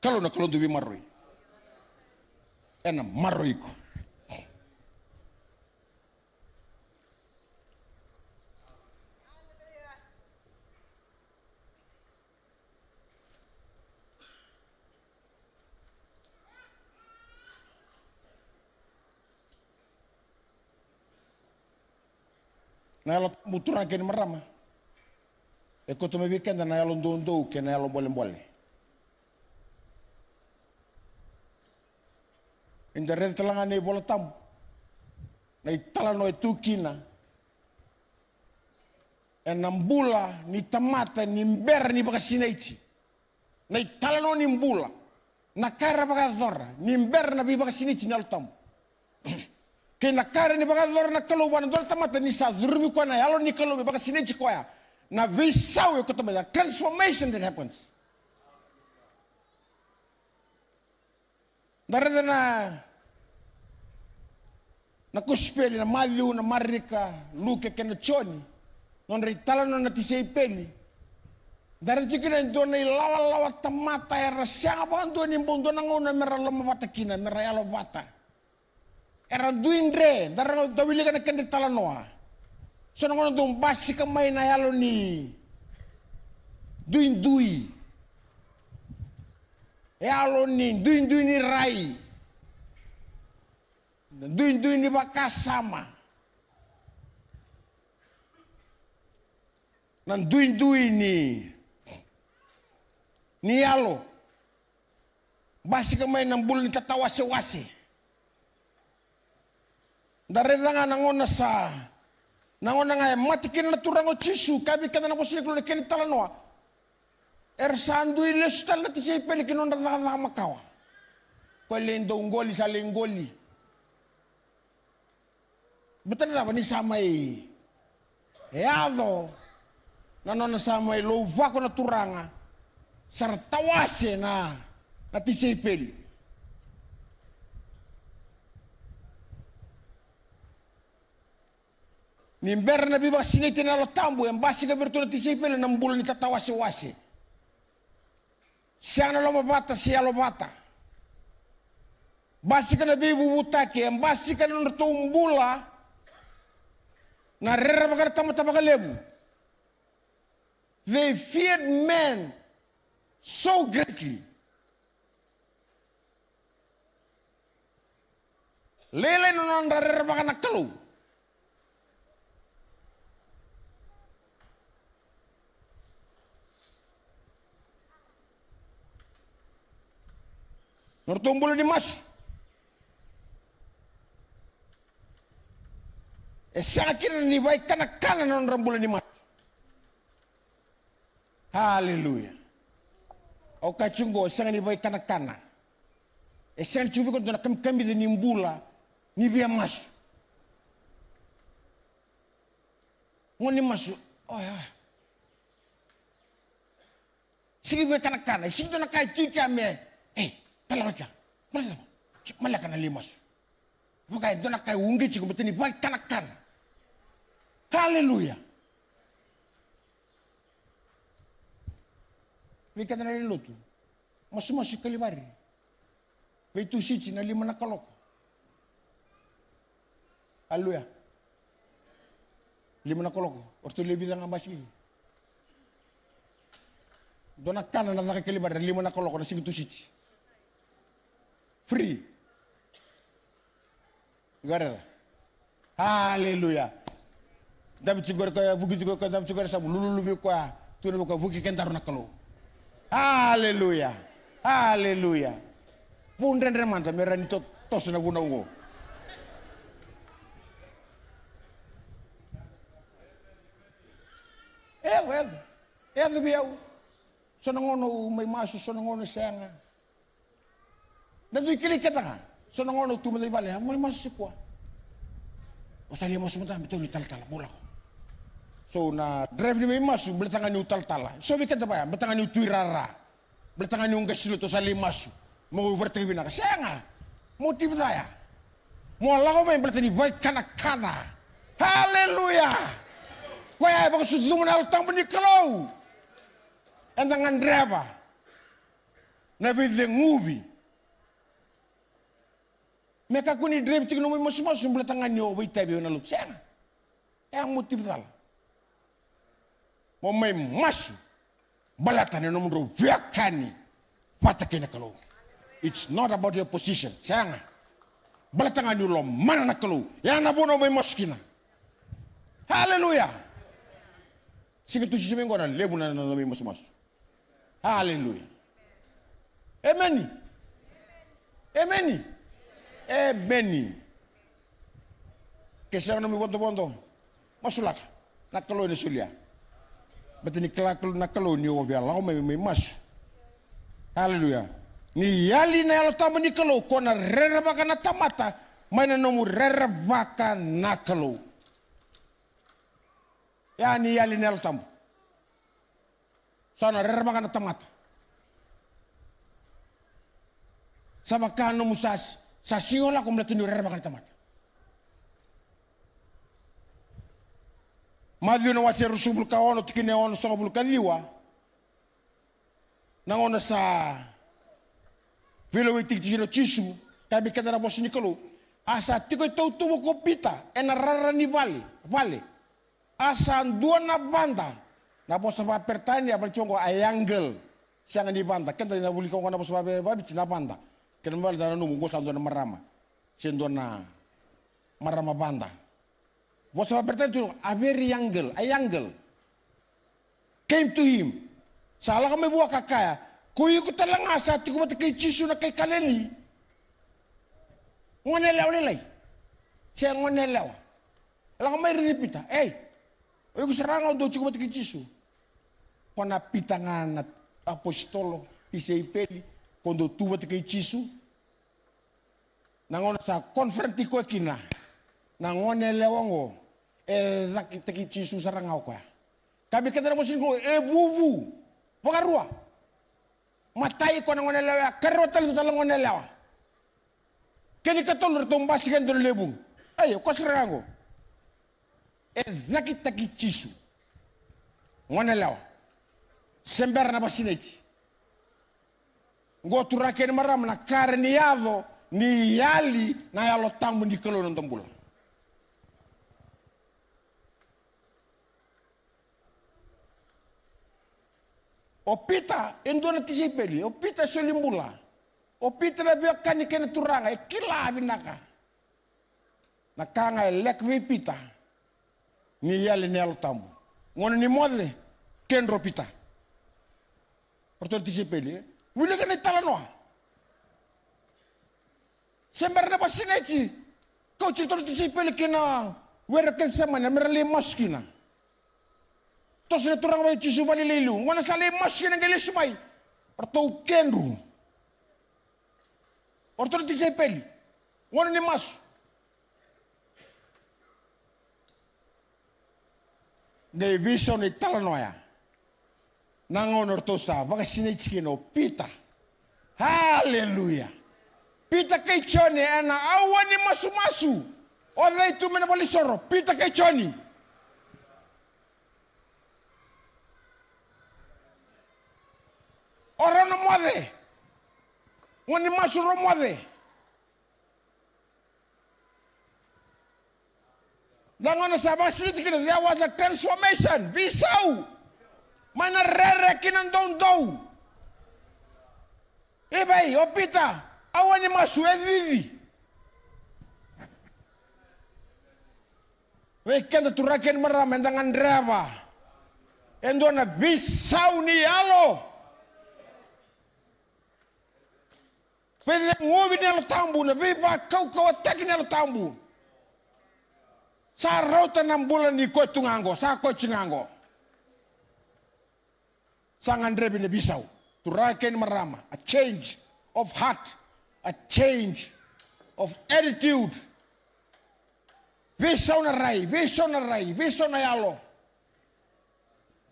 Kalau na kalau duwi marroi. Ena marroiko. Na yalo mutura ken marama. Eko to me weekend na yalo ndo ken yalo boleh. Inda red talanga ne bola tam. Na itala no etukina. Enambula ni tamata ni mber ni baka sinaichi. Na itala no ni mbula. Na kara baka dhora. Ni mber na baka sinaichi ni altam. Kaya na kara ni baka dhora na kaluban. Dol tamata ni sa zurumi kwa na yalo ni kalubi baka sinaichi kwa ya. Na visaw yung katamada. Transformation that happens. Darada na kuspeli na Matthew na Marika Luke kena choni non ritala non na tisei peli darada kina ndo na ilawa tamata era siapa ndo ni bondo na ngona mera lama bata kina mera yalo bata era duindre darada dawili kana kena tala noa so na ngona ndo basi kamay na yalo ni duindui yalo ni duindui ni rai Dui ni bakasama. Nan dui ni yalo. Basi kamay ng bul ni tatawase-wase. Daredanga nangona sa nangona nga matikin na turango chisu kabi kada na posini kulo ken talanoa. Ersandui lestal na tisay peli kinonda na makawa. Kwelendo ngoli sa lengoli. Betul tak ni samai yado nano na samai lova ko na turanga sartawase na tisipil nimber na biba siniti na lo tambo yang basi ka virtu na tisipil na mbul ni tatawase-wase siya na lo mabata siya lo bata Basi kana bebu butake, basi kana tumbula. Na rera bakar tama lebu. They feared men so greatly. Lele non rera bakar nakalo. Nortumbula di mas. Sa akin ni bay kanak-kanan ng rambulan ni mas. Hallelujah. O kachungo, sa ni bay kanak-kanan. Sa chubi ko na kami din yung bula ni biya mas. Ngon ni mas. Sige bay kanak-kanan. Sige na kahit kami. Talaga ka. Malaka na limas. Bukan doon na kayo unggit siya kumatin ni bay kanak-kanan. Hallelujah. May kada na niluto. Mas kalibari. May tusichi na 5 na kaloko. Hallelujah. 5 na kaloko. Orto lebih lang ang basi. Doon na kanan na nakikalibari na 5 na kaloko na sige tusichi. Free. Gara. Hallelujah. Dami cigor kaya bugi cigor kaya dami cigor sabu lulu bi kwa tunu ko bugi kentar nakalo. Hallelujah. Hallelujah. Punden remanta merani to tos na buna ungo. Well, biau. Sono ngono may masu sono ngono senga. Nandu ikili kata. Sono ngono tu may bale, mo masu kwa. O sali mo sumunta betul ni tal-tal mula ko. So na drive ni may masu belatangan ni tal-tala. So bikin apa ya? Belatangan ni tuirara. Belatangan ni unggas lu to sali masu. Mau berterima nak senga. Motif saya. Mo lago may belatani baik kana. Haleluya. Kaya bang sudu menal tang beni kalau. Entangan driver. Nabi the movie. Mereka kuni drive tinggal nomor masuk belatangan ni obai tabi na lu senga. Yang motif salah. Mo may masu balatan no nomor biakani patakena kalau. It's not about your position. Senga. Balatangan ni lo mana na kalau. Yang nabono may maskina. Hallelujah. Sige tu sisi mengko na lebu na may mas. Hallelujah. Amen. Amen. Amen. Kesana mi bondo. Masulak. Nakalo ni sulia. Betini kelakul nakalo ni obia lau may mas. Hallelujah. Ni yali na yalo tamo ni kalau kona rerabaka na tamata may na nomu rerabaka na kalau. Ya ni yali na yalo tamo. Sana rerabaka na tamata. Sama kano mo sa singola kung mulato ni rerabaka na tamata. Madyo na wasi rusubul ka ono tikine ono sa kabul kaliwa. Nangono sa Vilo itik no chisu, kabi kada na boss ni kalau. Asa tiko ito tumo ko pita, enarara ni vale. Asa dua na banda. Na boss ba pertani abal chongo ayangel. Siang ni banda, kenda na buli ko na boss ba bici na banda. Kena bal dana numu go sando na marama. Sendo na marama banda. Boss ba pertani tu averi ayangel. Came to him. Salah kami buat kakaya. Kuyu ko talanga sa ati ko matakay chisu na kay kaleni. Ngonelaw nilay. Siya ngonelaw. Alam ko may rinipita. Uy ko sarangaw do chiko matakay chisu. Kung napita nga na apostolo, pisay peli, kung do tu matakay chisu, nangon sa konfrenti ko kina, nangonelaw ngo, takay chisu sarangaw ko. Kabi ka na mo sin ko, bubu, pakarua. Matai ko nang onelawa, karotal ko talang onelawa. Kini katol rito basikan do lebung. Ayo, kosrango. Zakit taki chisu. Onelawa. Sember na basinechi. Go turake ni maram na karniado ni yali na yalo tambu ni kalo ng tambula. O pita, endo na tisipeli, o pita solimbula. O pita na biya kanikena turanga, kila binaka. Nakanga lekwe pita, ni yali ni yalo tambu. Ngona ni modle, kenro pita. Porto tisipeli, wili ka ni talanoa. Sembara na pasineci, kau cerita tisipeli kena wera kensama na merali maskina. Tos na turang may chisubali lilu, ngona sali maskina ngali sumay. Porto kenro. Porto tisipeli, ngona ni mas. Dei viso ni talanoa. Nangon ortosa, baka sinechikino pita. Haleluya. Pita kay choni ana awa ni masu-masu. O dai tu menabali soro, pita kay choni. Ora no mode. Ngoni masu ro mode. Nangon sa baka sinechikino, there was a transformation. Visau. Mana rere kinandondou. Ibay, opita, awan ni masu vivi. Wekenda turaken maram endangan reva. Endona bisau ni alo. Pwede ngobi nelo tambu na viva kau attack nelo tambu. Sa rauta ng bulan ni ko tungango, sa ko chingango. Sangan rebi na bisaw. Turaken marama. A change of heart. A change of attitude. Visaw na ray. Visaw na ray. Visaw na yalo.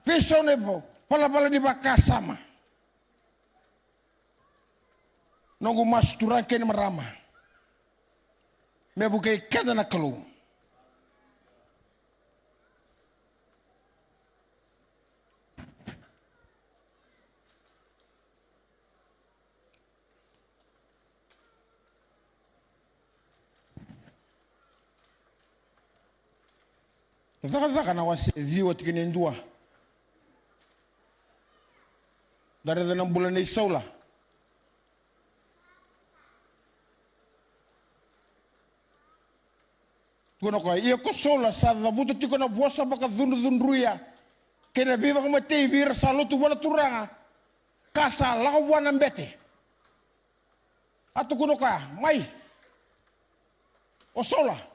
Visaw na po. Pala-pala di ba kasama. Nung umas turaken marama. May bukay kada na kalong. Zaka na wasi viwa tikinindua. Dari ng bulan na isaw la. Tuno ko iya ko sola sa dabuto tiko na buwasa baka dhunruya. Kena biba ko matay bira sa lutu wala turanga. Kasa lakawan ng bete. Ato kuno ka, may. O sola.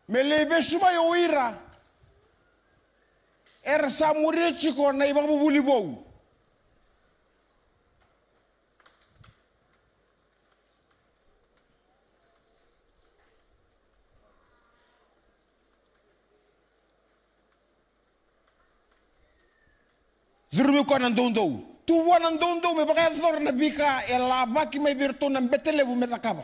Melebe sumay oira. Era sa murichi ko na ibang bubulibaw. Zurumi ko ng dondo. Tuwa ng dondo may baka thor na bika elabaki may birto ng betelevu metakaba.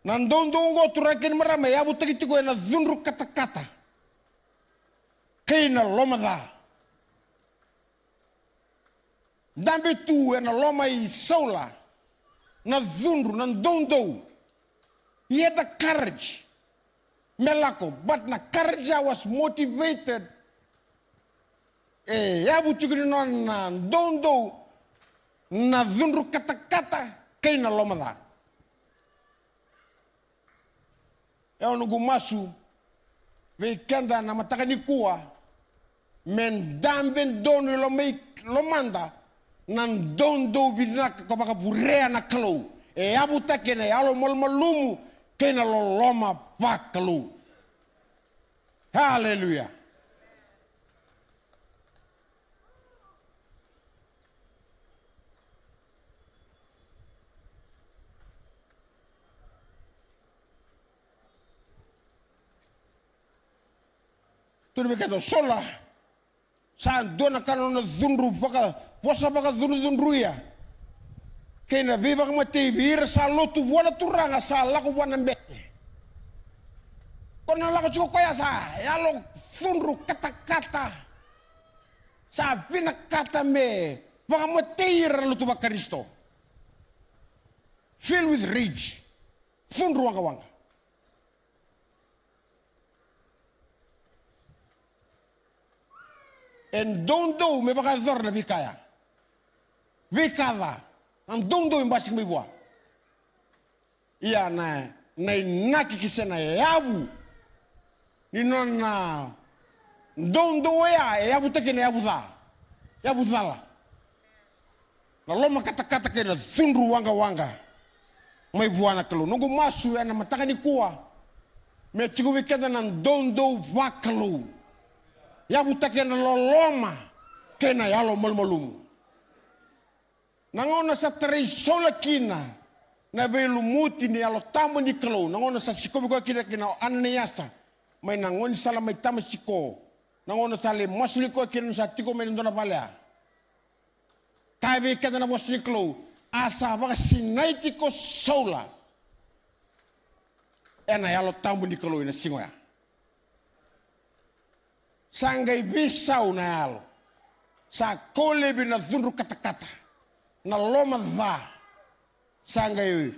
Nandondongo turakin marama ya butagi ko na zunru kata-kata. Kay na lomada. Dambi tu na lomay sola. Na zunru nandondo. He had the courage. Melako, but na courage was motivated. Ya butagi na dondo na zunru kata-kata kay na lomada. Eu no gumasu ve kenda na matakani kuwa men damben donu lo manda nan dondo binak ko baka burea na kalo e abuta kene alo malmalumu kena lo loma pakalo. Hallelujah. Tudo bem que sola, sa dona kanon zunru baka posa baka zunru ya. Kena biba mati bir sa lotu wala turanga sa lako wana mbete. Kono lako chuko ya sa yalo zunru kata-kata. Sa pinakata me Pakamatay ralo tu ba Kristo. Filled with rage. Fundro wanga. And don't do me baka zor na bikaya. Bikava. Ang don't do imbasik may buwa. Iya na nakikisa na yabu. Ninon na don't do ya yabu takin yabu za. Yabu zala. Na loma kata-kata kena fundru wanga. May buwa na kalo. Nunggu masu ya na mataka ni kuwa. Me chiku wikenda ng don't do wakalo. Yabu takin na loloma. Kena yalo malmalumu. Nangona sa sola kina. Na belumuti ni yalo tamo ni kalo. Nangona sa sikobi ko kina ananiasa. May nangoni sala may tama siko. Nangona sala masuli ko kina sa tiko may nandona palea. Tabi kada na masuli kalo. Asa baka sinaiti ko sola. Ena yalo tamo ni kalo ina singoya. Sanggay bisaw na yalo. Sa kolebi na dhunru kata-kata. Na loma dha. Sanggay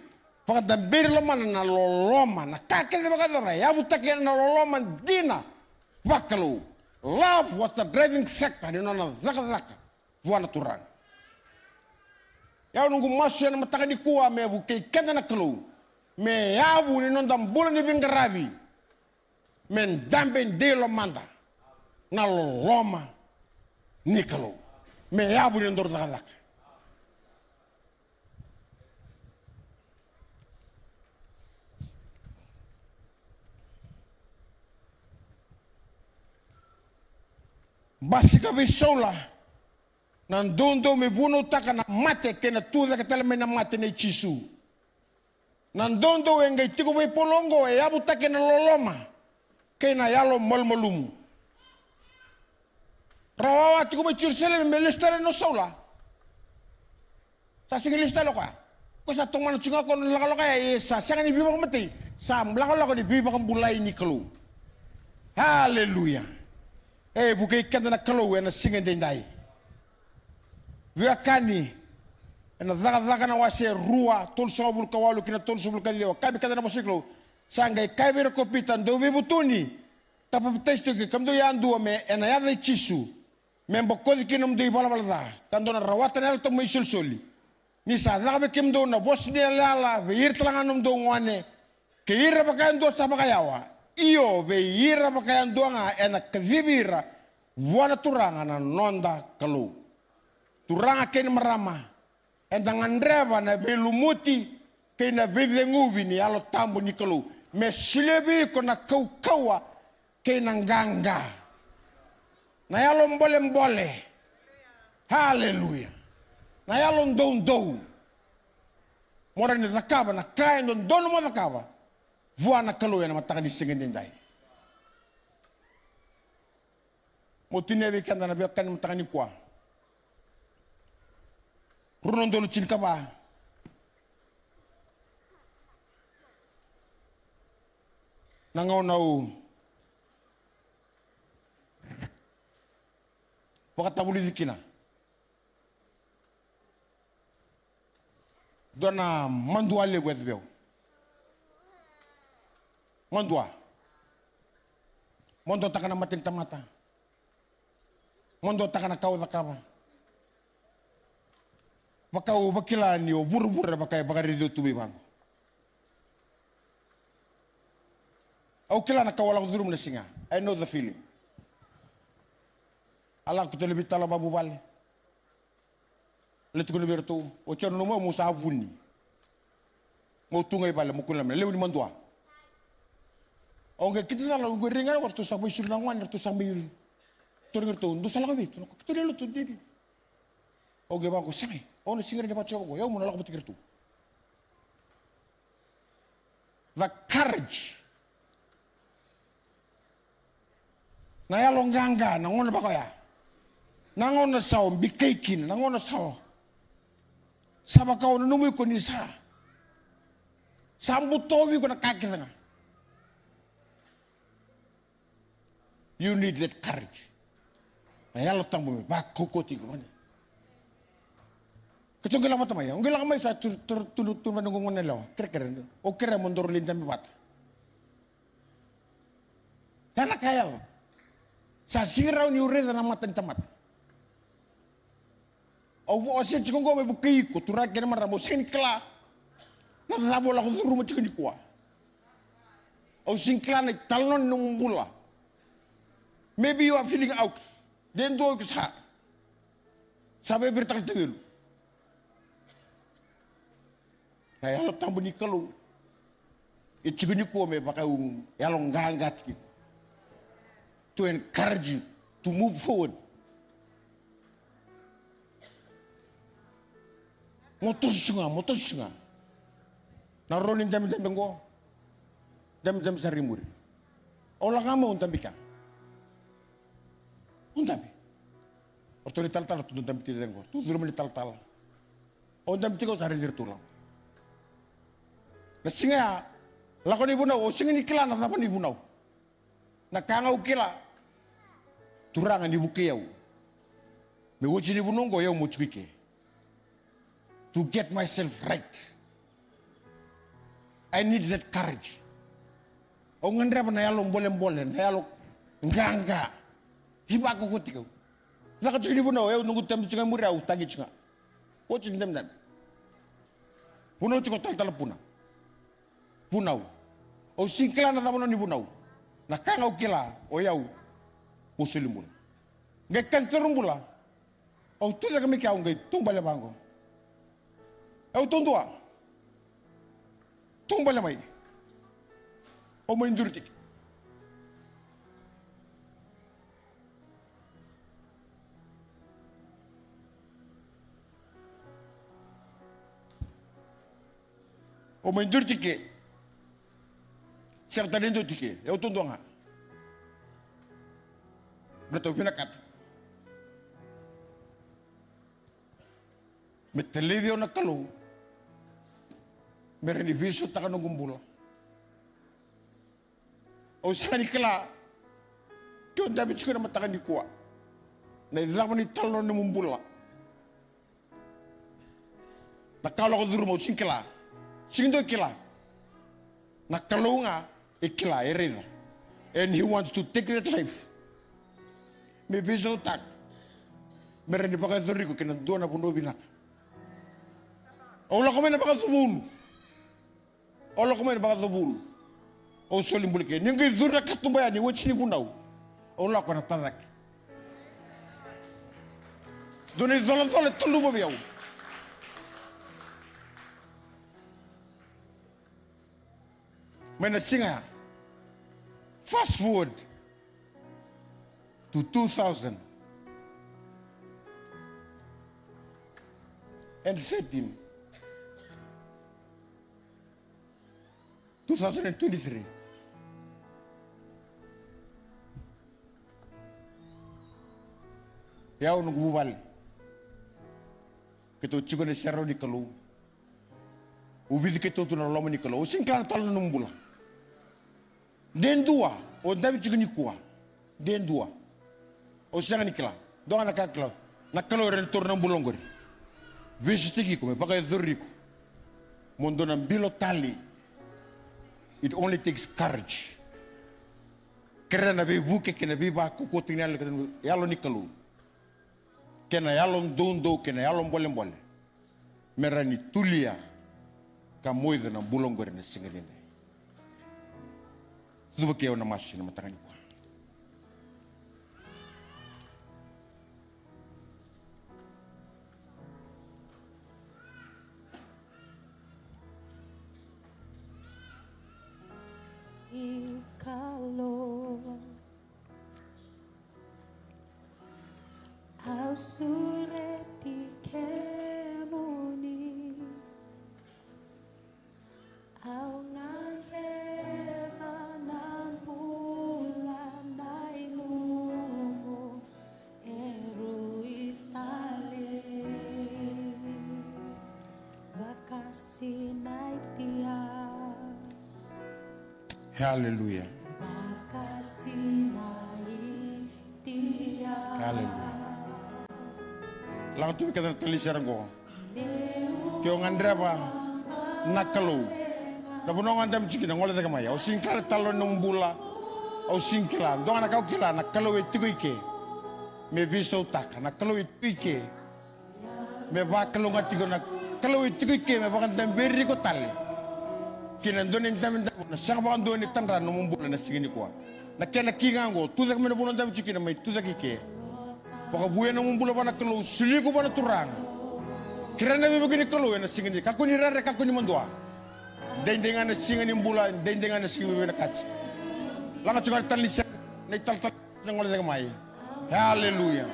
pagkadabir loman na loloma. Na kakita magkadara. Yabutakyan na loloma dina. Wakalo. Love was the driving factor. Dino na dhaka-dhaka. Buwan na turang. Yaw nunggu masu yan mataka ni kuwa. Me abu kay kenda na kalo. Me yabu ni nondang bulan ni bingarabi. Men dambe de lomanda. Na loloma ni kalo. Me yabu ni ndor dhaka-dhaka. Basika bisola. Nandondo me buno taka na mate kena tuda ka tala me na mate na chisu. Nandondo engai tiko me polongo e abu taka na loloma. Kena yalo malmalumu. Rawawa tiko me chirsele me listare no sola. Sa sige listalo ka. Ko sa tong mano chinga ko lakaloka ya sa sanga ni biba ko mati. Sa lakaloka ni biba kan bulay ni kalu. Hallelujah. Bukai kanda na kalau na singa dendai. Wiakani na dhaga na wase rua tol sobul kawalu kina tol sobul kalio. Kabi kanda na mosiklo. Sangai kabi rokopitan do bebutuni. Tapa testo ki kamdo yandu me na yada chisu. Membo kodi kinum do ibala bala. Kando na rawatan el to mo isulsuli. Ni sa dhaga kimdo na Bosnia lala beir tlanganum do wane. Keira bakayan do sa bakayawa. Iyo beira bakayan doanga ena kadibira wana turanga na nonda kalu. Turanga ken marama. Endangan reva na belumuti kena bedengubi ni alo tambo ni kalu. Me silebi ko na kaukawa kena nganga. Na yalo mbole. Hallelujah. Na yalo ndou. Mora ni zakaba na kain don mo zakaba. Vuana kalu ya na mataka ni singin dindai. Motine weekend na biakan mataka ni kwa. Runon dolu chin kaba. Nangaw nau. Pakatabuli dikina. Dona mandua le wet beo. Mondo takana matin tamata. Mondo takana kau zakaba. Bakau bakilani o buru-buru bakai bakari do tubi bang. Au kilana kau lang durum na singa. I know the feeling. Alang ko lebih tala babu bale. Letu ko lebih tu. O chono mo musa avuni. Mo tungay bale mo kulam lew ni mandua. Oke kita salah gue ringan waktu sampai sulangan waktu sampai turun itu, tu salah kami, tu kita lihat tu dia. Oke bang aku sangai, oh ni singgah dapat coba, ya mana aku pikir tu. The courage. Naya longgangga, nangon apa kau ya? Nangon saw, bikaikin, nangon saw. Sama kau nunui ko ni sa. Sambut towi ko na kaki tengah. You need that courage. Na yalo tambo me ba kokoti ko mani. Ketunggal lama tamay. Unggal kamay sa tunut manungungan nila. Kira-kira. O kira mundur lintang bibat. Yana kaya. Sa siraw ni ureda na matan tamat. O asin cikong ko may bukai ko. Turak kira maramo. Sinkla. Natatabo lang ko sa rumah cikong kuwa. O sinkla na talon nung bula. Maybe you are feeling out. Then do ko sa. Sabi bertakal tawil. Kaya halap tambo ni kalau. Cikong ni kuwa may baka yalong gahangat kita. To encourage you to move forward. Motos sunga. Naronin jam go. Jam sarimur. Olah kamu untambi ka. Untambi. Orto ni tal-tal tu untambi tidak go. Tu dulu ni tal-tal. Untambi tiga sehari dirtulang. Nasinga. Lakon ibu nau. Singa ni kila na tapan ibu nau. Nakangau kila. Turangan ibu kiyau. Mewoci ibu nunggo yau mo cuike. To get myself right. I need that courage. O ngandra na yalong boleh, na yalong enggak. Hiba ko kutikaw. Saka cuki ibu nau yau nunggu tem cinga murau tagi cinga. Woci tem. Punau ciko tal-tal punau. O singkila na tamono ni punau. Nakangau kila o yau muslimun. Ngai kanserum bula. O tu jaga mi kau ngai tumbale bango. Eu tundua. Tumbale mai. O mai ndurtik. O mai ndurtik. Siang tadi ndurtik. Eu tundua nga. Bertau pinakat. Metelevio na kalau. Merini viso taka nungumbula. O sani kala. Kyo ndabi chukuna mataka ni kuwa. Na idama ni talo numumbula. Na kalau ko duru mo singkila. Singindo kila. Na kalau nga ikila ereda. And he wants to take that life. Me viso tak. Merini pakai duri ko kina dua na puno binak. Allah kau mana pakai subul. Allah kau mana pakai subul. O solim bulke. Ninggi zura katumbaya ni wajib ni punau. Allah kau nak tadak. Doni zola telu babiau. Mana singa. Fast forward to 2000 and 2023. Yau nunggu balik. Kita cuci ni serau di kalau. Ubi kita tu nak lama ni kalau. Usin kan tal numbula. Den dua. O David cuci ni kuah. Den dua. O siang ni kela. Doa nak kela. Nak kalau orang turun bulonggor. Visitigi ko, pakai zuriku. Mondo na bilo tali. It only takes courage. Kera na buke kena ba kukuting na yalo ni kalu. Kena yalong dondo, kena yalong boleh. Merani tulia kamoy na bulonggor na singadinde. Sudah kaya na masih na matangan ko. Kalau au sureti kemuni au ngareva na bulan dai lumo eru itale vakasi naitia. Hallelujah. Hallelujah. Lang tu kita telis serang ko. Kyo ngandra nakalo. Na bunong andam chiki na ngole takamaya. O singkla talo nung bula. O singkla. Dong anak kau kila nakalo etikuike. Me viso tak nakalo etikuike. Me bakalo ngatigo nakalo etikuike me bakan damberi ko tali. Kinan donin tamin na sang bakan donin tanra nung bula na sigini kwa. Nakena kingango tudak me bunong andam chiki na may tudak ike. Baka buya nung bula ba nakalo siliko ba na turang. Kirana me begini kalau na sigini kakuni rare kakuni mandua. Dendengan na singa ni bula, dendengan na singa na kaci. Langa cuma talisa, na tal ng wala kamay. Hallelujah.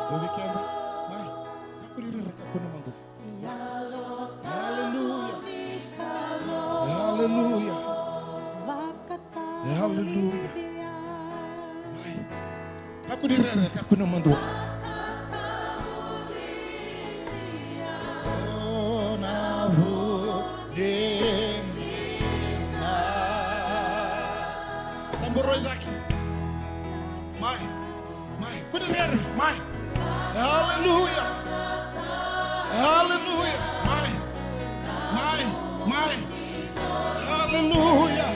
Dewi Kendra, mai, aku diri aku naman to. Hallelujah. Hallelujah. Hallelujah. Mai, aku diri aku naman to. Oh, nabu dina. Tamboroy daki. Mai, aku diri, mai. Hallelujah. Hallelujah. My. Hallelujah.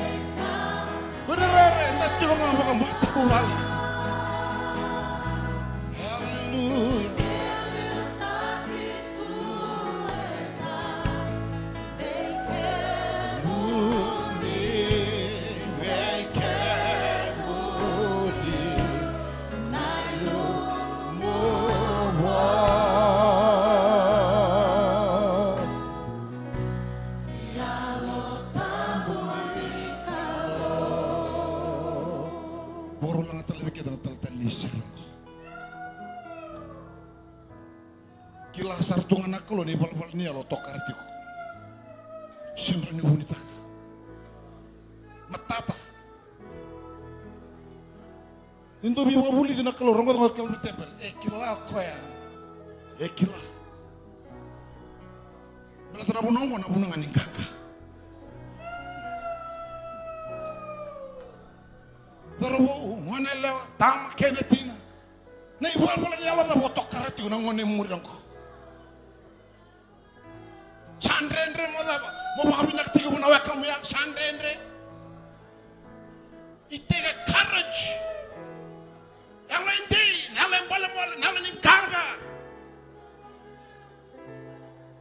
Bener-bener nanti kau ngomong mata bulan. Hallelujah. Kila sartungan aku lo ni bal ni alo tokar tiku. Sembra ni wanita. Matata. Indo bi wabuli di nakalo rongo rongo kalau tempel. Kila aku ya. Kila. Bela tera bunong na bunong aning kaka. Daro mana lewa tama kenetina. Nei bal ni alo na tokar tiku nangone murangko. Sandrendre mo ba binak tigo mo nawak kamu ya sandrendre itega courage yang lain di yang lain kanga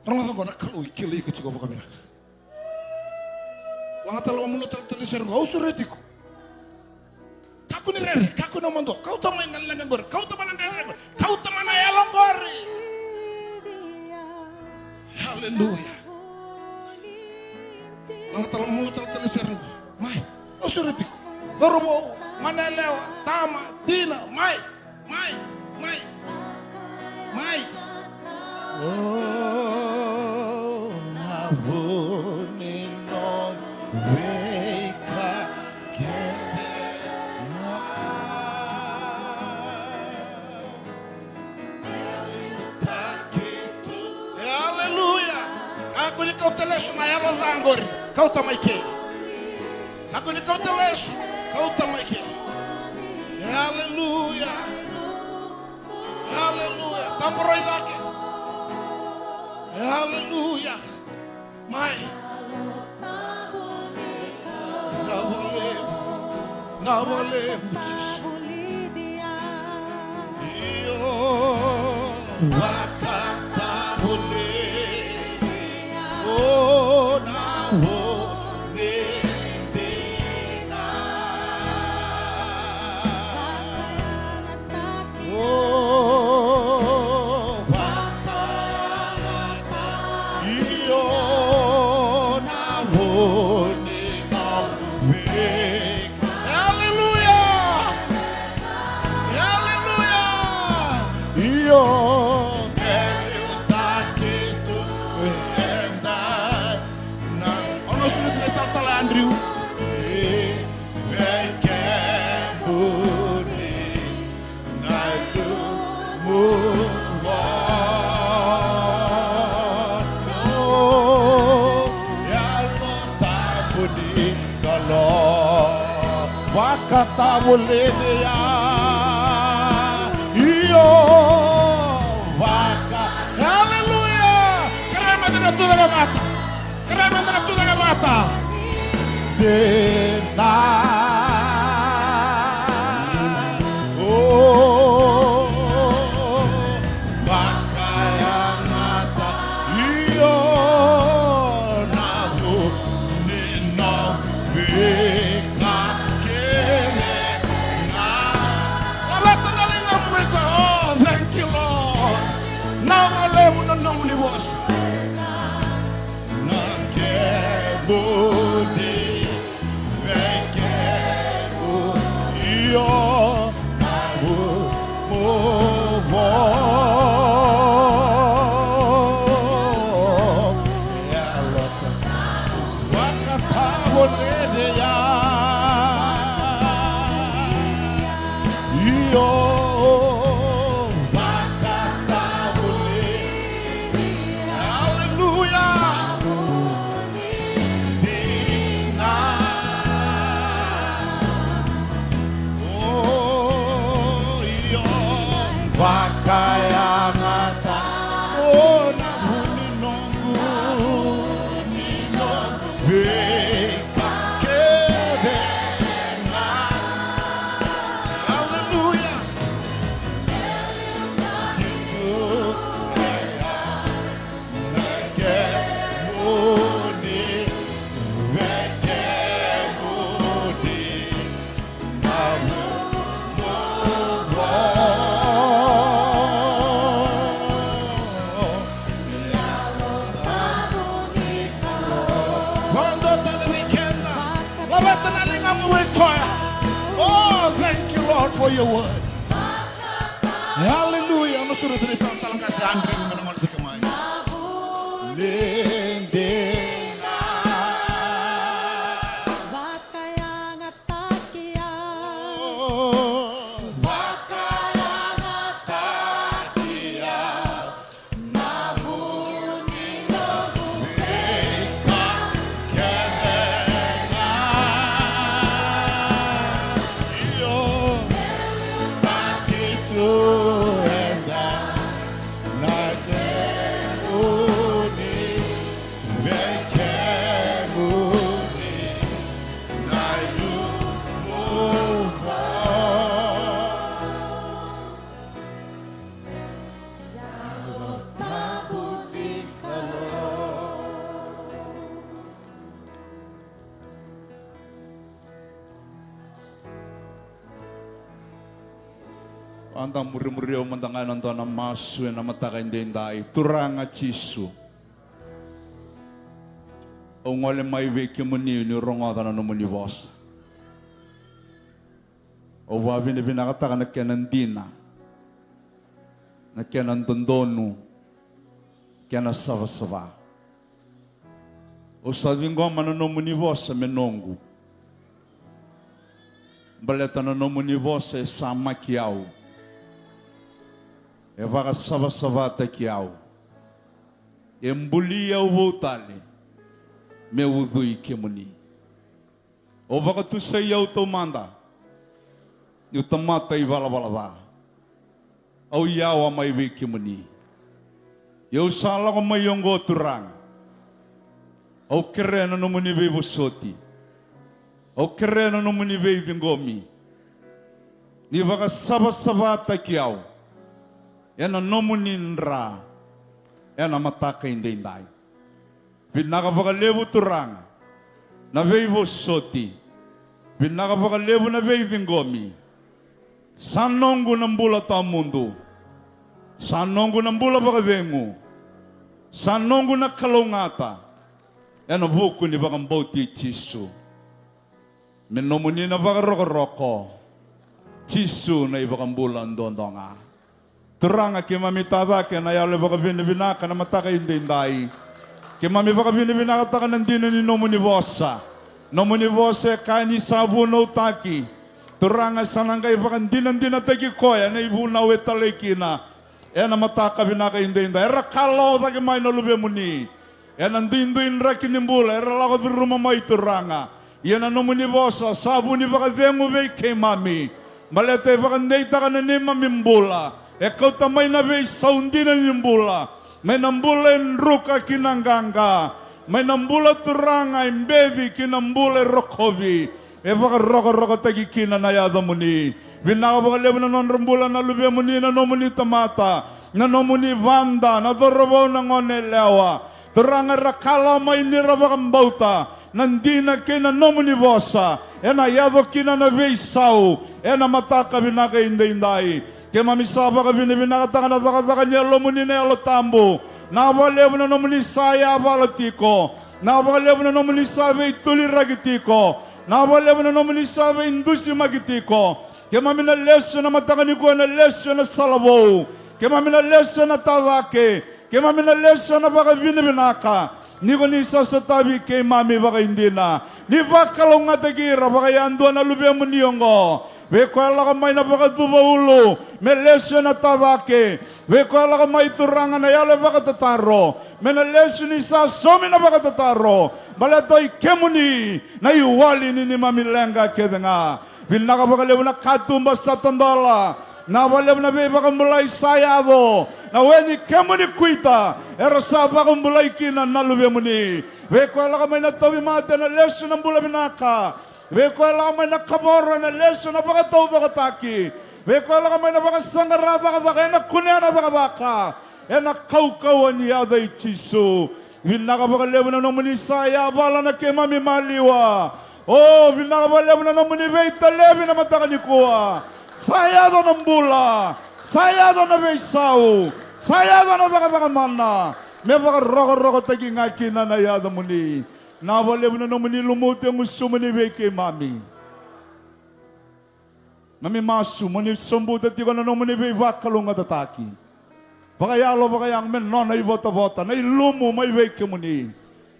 orang ko nakalo ikili ko tigo ba binak wanga talo mo tal ser go usuretiko kaku ni rere kaku no mando kau tamay nalang gor kau taman rere kau taman ay alongori. Hallelujah. Mga talong serong, may, usuriti ko. Dorobo, manelewa, tama, dina, may. Oh, nabunin ng weka kende Hallelujah. Aku ni kau telesu na yalo zangori. Kau tamay ke. Aku ni kau telesu. Kau tamay ke. Hallelujah. Hallelujah. Tamboroy dake. Hallelujah. Mai. Na boleh Jesus. Iyo wakata boleh. Oh na kata boleh dia iyo baka haleluya kerana tidak tulang mata kerana tidak tulang mata dena oh baka yang mata iyo nabu nino beka kene na labata na lingam beka oh thank you Lord now alemu na nomuli was na kebudi vekebu iyo nabu movo ya lota wakata boleh ya iyo wakata boleh haleluya dina oh iyo wakaya mata oh nabuni nongu Veka kedena haleluya itu kaya nake mudi veke mudi nabu oh thank you Lord for your word haleluya no suruh cerita tentang kasih Andre menemukan si kemai lendena baka yang atakia oh bakaya ngatakia nabuni nogu Veka kedena iyo bakitu enda nake uni veke uni nayu muvo nabuni Antang muri-muri o mandangan nanto na masu na matakan din dai turanga chisu. O ngole mai veki muni ni ronga na no muni vos. O va vini vinakata na kenan dina. Na kenan tondonu. Kenan sava-sava. O savingo mano no muni vos menongu. Baleta no muni vos e sama kiau. E vaga sava-sava takiau. E mbulia o voltale. Me udui kemuni. O vaga tu sei au to manda. Ni o tamata I vala da. Au iau a mai vi kemuni. Eu sala ko mai yongo turang. Au kerena no muni vi bosoti. Au kerena no muni vi dingomi. Ni vaga sava-sava takiau. Ena nomunin ra, ena mataka indai. Pinaka levu turang, na veivo soti. Pinaka levu na veivingomi. Sanongu nambula ta mundo. Sanongu nambula vakavengu. Sanongu na kalongata. Ena vuku ni vakambauti chisu. Menomuni na vakaroko-roko. Chisu na ivakambula ndondonga. Turanga ke mami tada ke na yale baka vini vinaka na mataka indai. Ke mami baka vini vinaka taka nandino ni nomuni vosa. Nomuni vosa kani sabu no taki. Turanga sanangay baka ndina taki koya na ibu na wetaleki na. E na mataka vinaka indai. Era kalau taki mai no lube muni. E na ndinduin raki nimbula. Era lako di rumah mai turanga. Yan ano mo ni Bosa, sabo ni Bakadengo Bay kay Mami. Maletay Bakandey ka na ni Mamimbula. Ikaw tamay na bay saundi na nimbula. May nambula in ruka kinangganga. May nambula turanga imbedi kinambula rokobi. E baka roko tagi kinanayada mo ni. Binakabakalew na non rambula na lubya mo ni na no mo ni tamata. Na no mo ni Vanda. Na dorobaw na ngonelewa. Turanga rakala may nirabakambauta. Nandina kina no mo ni Bosa. E na yado kina na veisau. E na mataka binaka inday. Kaya mamisaba ka binakataka na takataka niya lomuni na yalo tambo. Nakabalew na nomuni saya balatiko. Nakabalew na nomuni sabi ituliragitiko. Nakabalew na nomuni sabi indusi magitiko. Kaya mamina lesyo na matakaniko na lesyo na salabaw. Kaya mamina lesyo na talake. Kaya mamina lesyo na baka binaka. Ni ko ni sasatabi kay mami baka hindi na. Ni baka lang nga tagira baka yando na lubya mo niyongo. Vekwala ka may napakatuba ulo, may lesyo na tabake. Vekwala ka may turangan na yala baka tataro. May na lesyo ni sasomi na baka tataro. Balatoy kemuni na iwali ni Mamilenga keda nga. Vinakabakalew na katumba sa tandola. Nawalew na baka mulay sayado. Na weni kemuni kuita. Erasa baka mulay kina nalubya muni. Vekwala ka may natawi mata na lesyo ng bula binaka. Veko ala may nakabora na lesyo na baka tao kataki. Veko ala may nabaka sangarada kataka. Na kunyana kataka. Na kaukawan niya da itiso. Vinakabakalew na nomuni saya. Bala na kay Mami Maliwa. Oh, vinakabakalew na nomuni Veita Levi na matakanikuwa. Saya do ng bula. Saya do na Veisau. Saya do na kataka. May baka roko tagi nga kinanayada muni. Nawalew na naman nilumuti ang gusto mo ni kay Mami. Mami masu, mani sambuta ti ko na naman ni vakalong atataki. Bakayalo bakayang men non ay vota na ilumo may kay muni.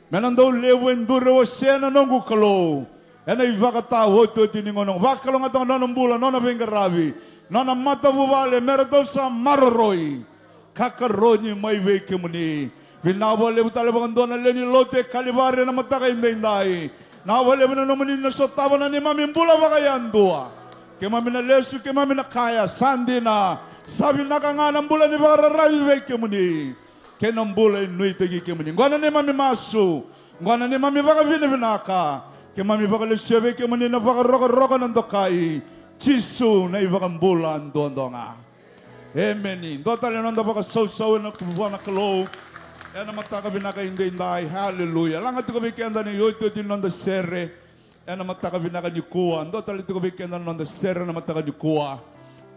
Menan daw lewen duro sena nung gukalo. Ay vakatawo to tiningonong vakalong atong nanong bula non na vengaravi. Non na mata vuvale meron daw sa maroroy. Kakaroni may kay muni. Vinawalew talabang doon na leni lote kalibari na mataka inday. Nawalew na naman na sa tawa na ni Mami Mbula bakayan doa. Kaya Mami na lesu, kaya Mami na kaya, sandi na. Sabi na ka nga ng bula ni Bararavi kaya muni. Kaya ng bula inuwi tagi kaya muni. Ngwana ni Mami Masu. Ngwana ni Mami baka vinaka. Kaya Mami baka lesebe kaya muni na baka roko ng dokai. Chisu na ibakang bula ang doon nga. Amen. Doon tayo nanda baka saw na kubuwa na kalo. Yan ang mataka inday. Hallelujah. Lang ito ko bikenda ni yoto din nanda sere. Yan ang mataka ni kuwa. Ando tali ito ko bikenda nanda sere na mataka ni kuwa.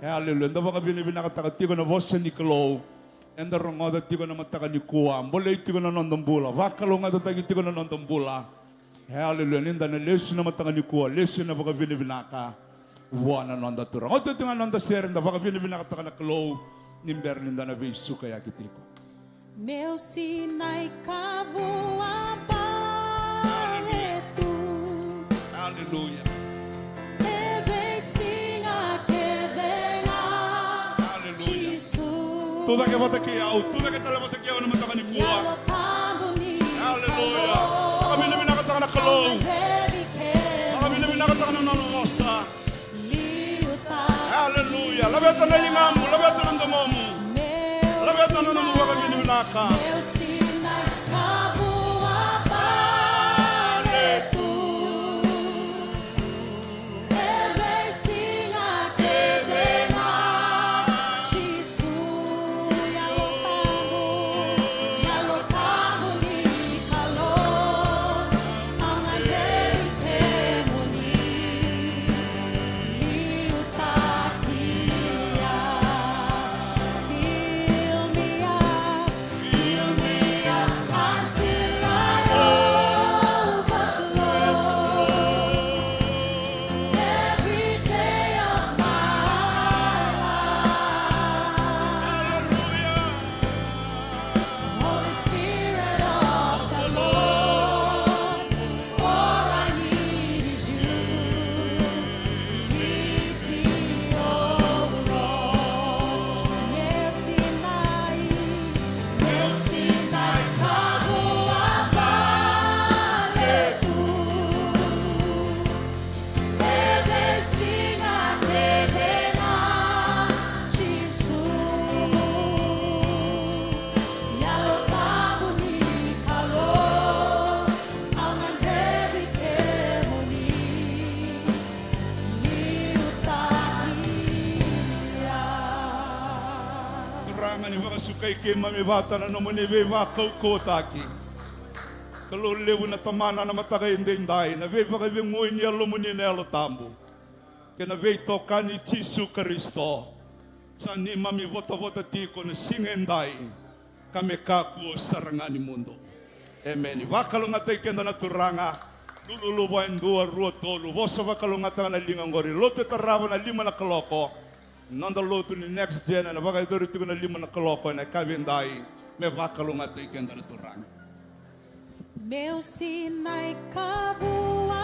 Hallelujah. Ando baka binaka tiko na vosa ni kalo. Ando rongoda tiko na mataka ni kuwa. Mbole tiko na nandang bula. Vakalo nga tatagi tiko na nandang bula. Hallelujah. Ninda na lesu na mataka ni kuwa. Lesu na baka binaka. Wana nanda turang. O ito nga nanda sere na baka binaka taka na kalo. Nimber ninda na visu kaya kitiko. Meu Sinai kavua paletu. Hallelujah. Ebe singa kedenga. Hallelujah. Jesus. Tuda que bota aqui, tuda que tala bota aqui, eu não me tava ni kuwa. Yalo tambuni. Hallelujah. Kami na binakataka na kalong. Kami na binakataka na nanonosa. Liuta. Hallelujah. Labeta na lingamu, labeta na ndamomu. Labeta na namu baka binibinaka. Meu Sinai kavua paletu. Ebe singa kedenga. Jesus. Yalo tambuni kalo. Ang ageri kemuni. Liuta kia. Fill me up, turanga ni baka sukai ke mami bata na nomoni ve vakau kotaki. Kalau lewu na tamana na mataga indai na ve baka ve ngoi ni alomoni na alo tambu. Kena ve toka ni Jisu Kristo. Sa ni mami vota tiko na singendai kami kaku sarangani mundo. Amen. Vakalo ngatai kenda na turanga. Lulu bain dua rua tolu. Bosa vakalo ngatai na lingang gori. Lote tarava na 5 na kaloko. Nanda lotu ni next gen na baka idori tigo na 5 na kaloko na kavindai. Me vakalo ngatai kenda na turanga. Meu Sinai cavoa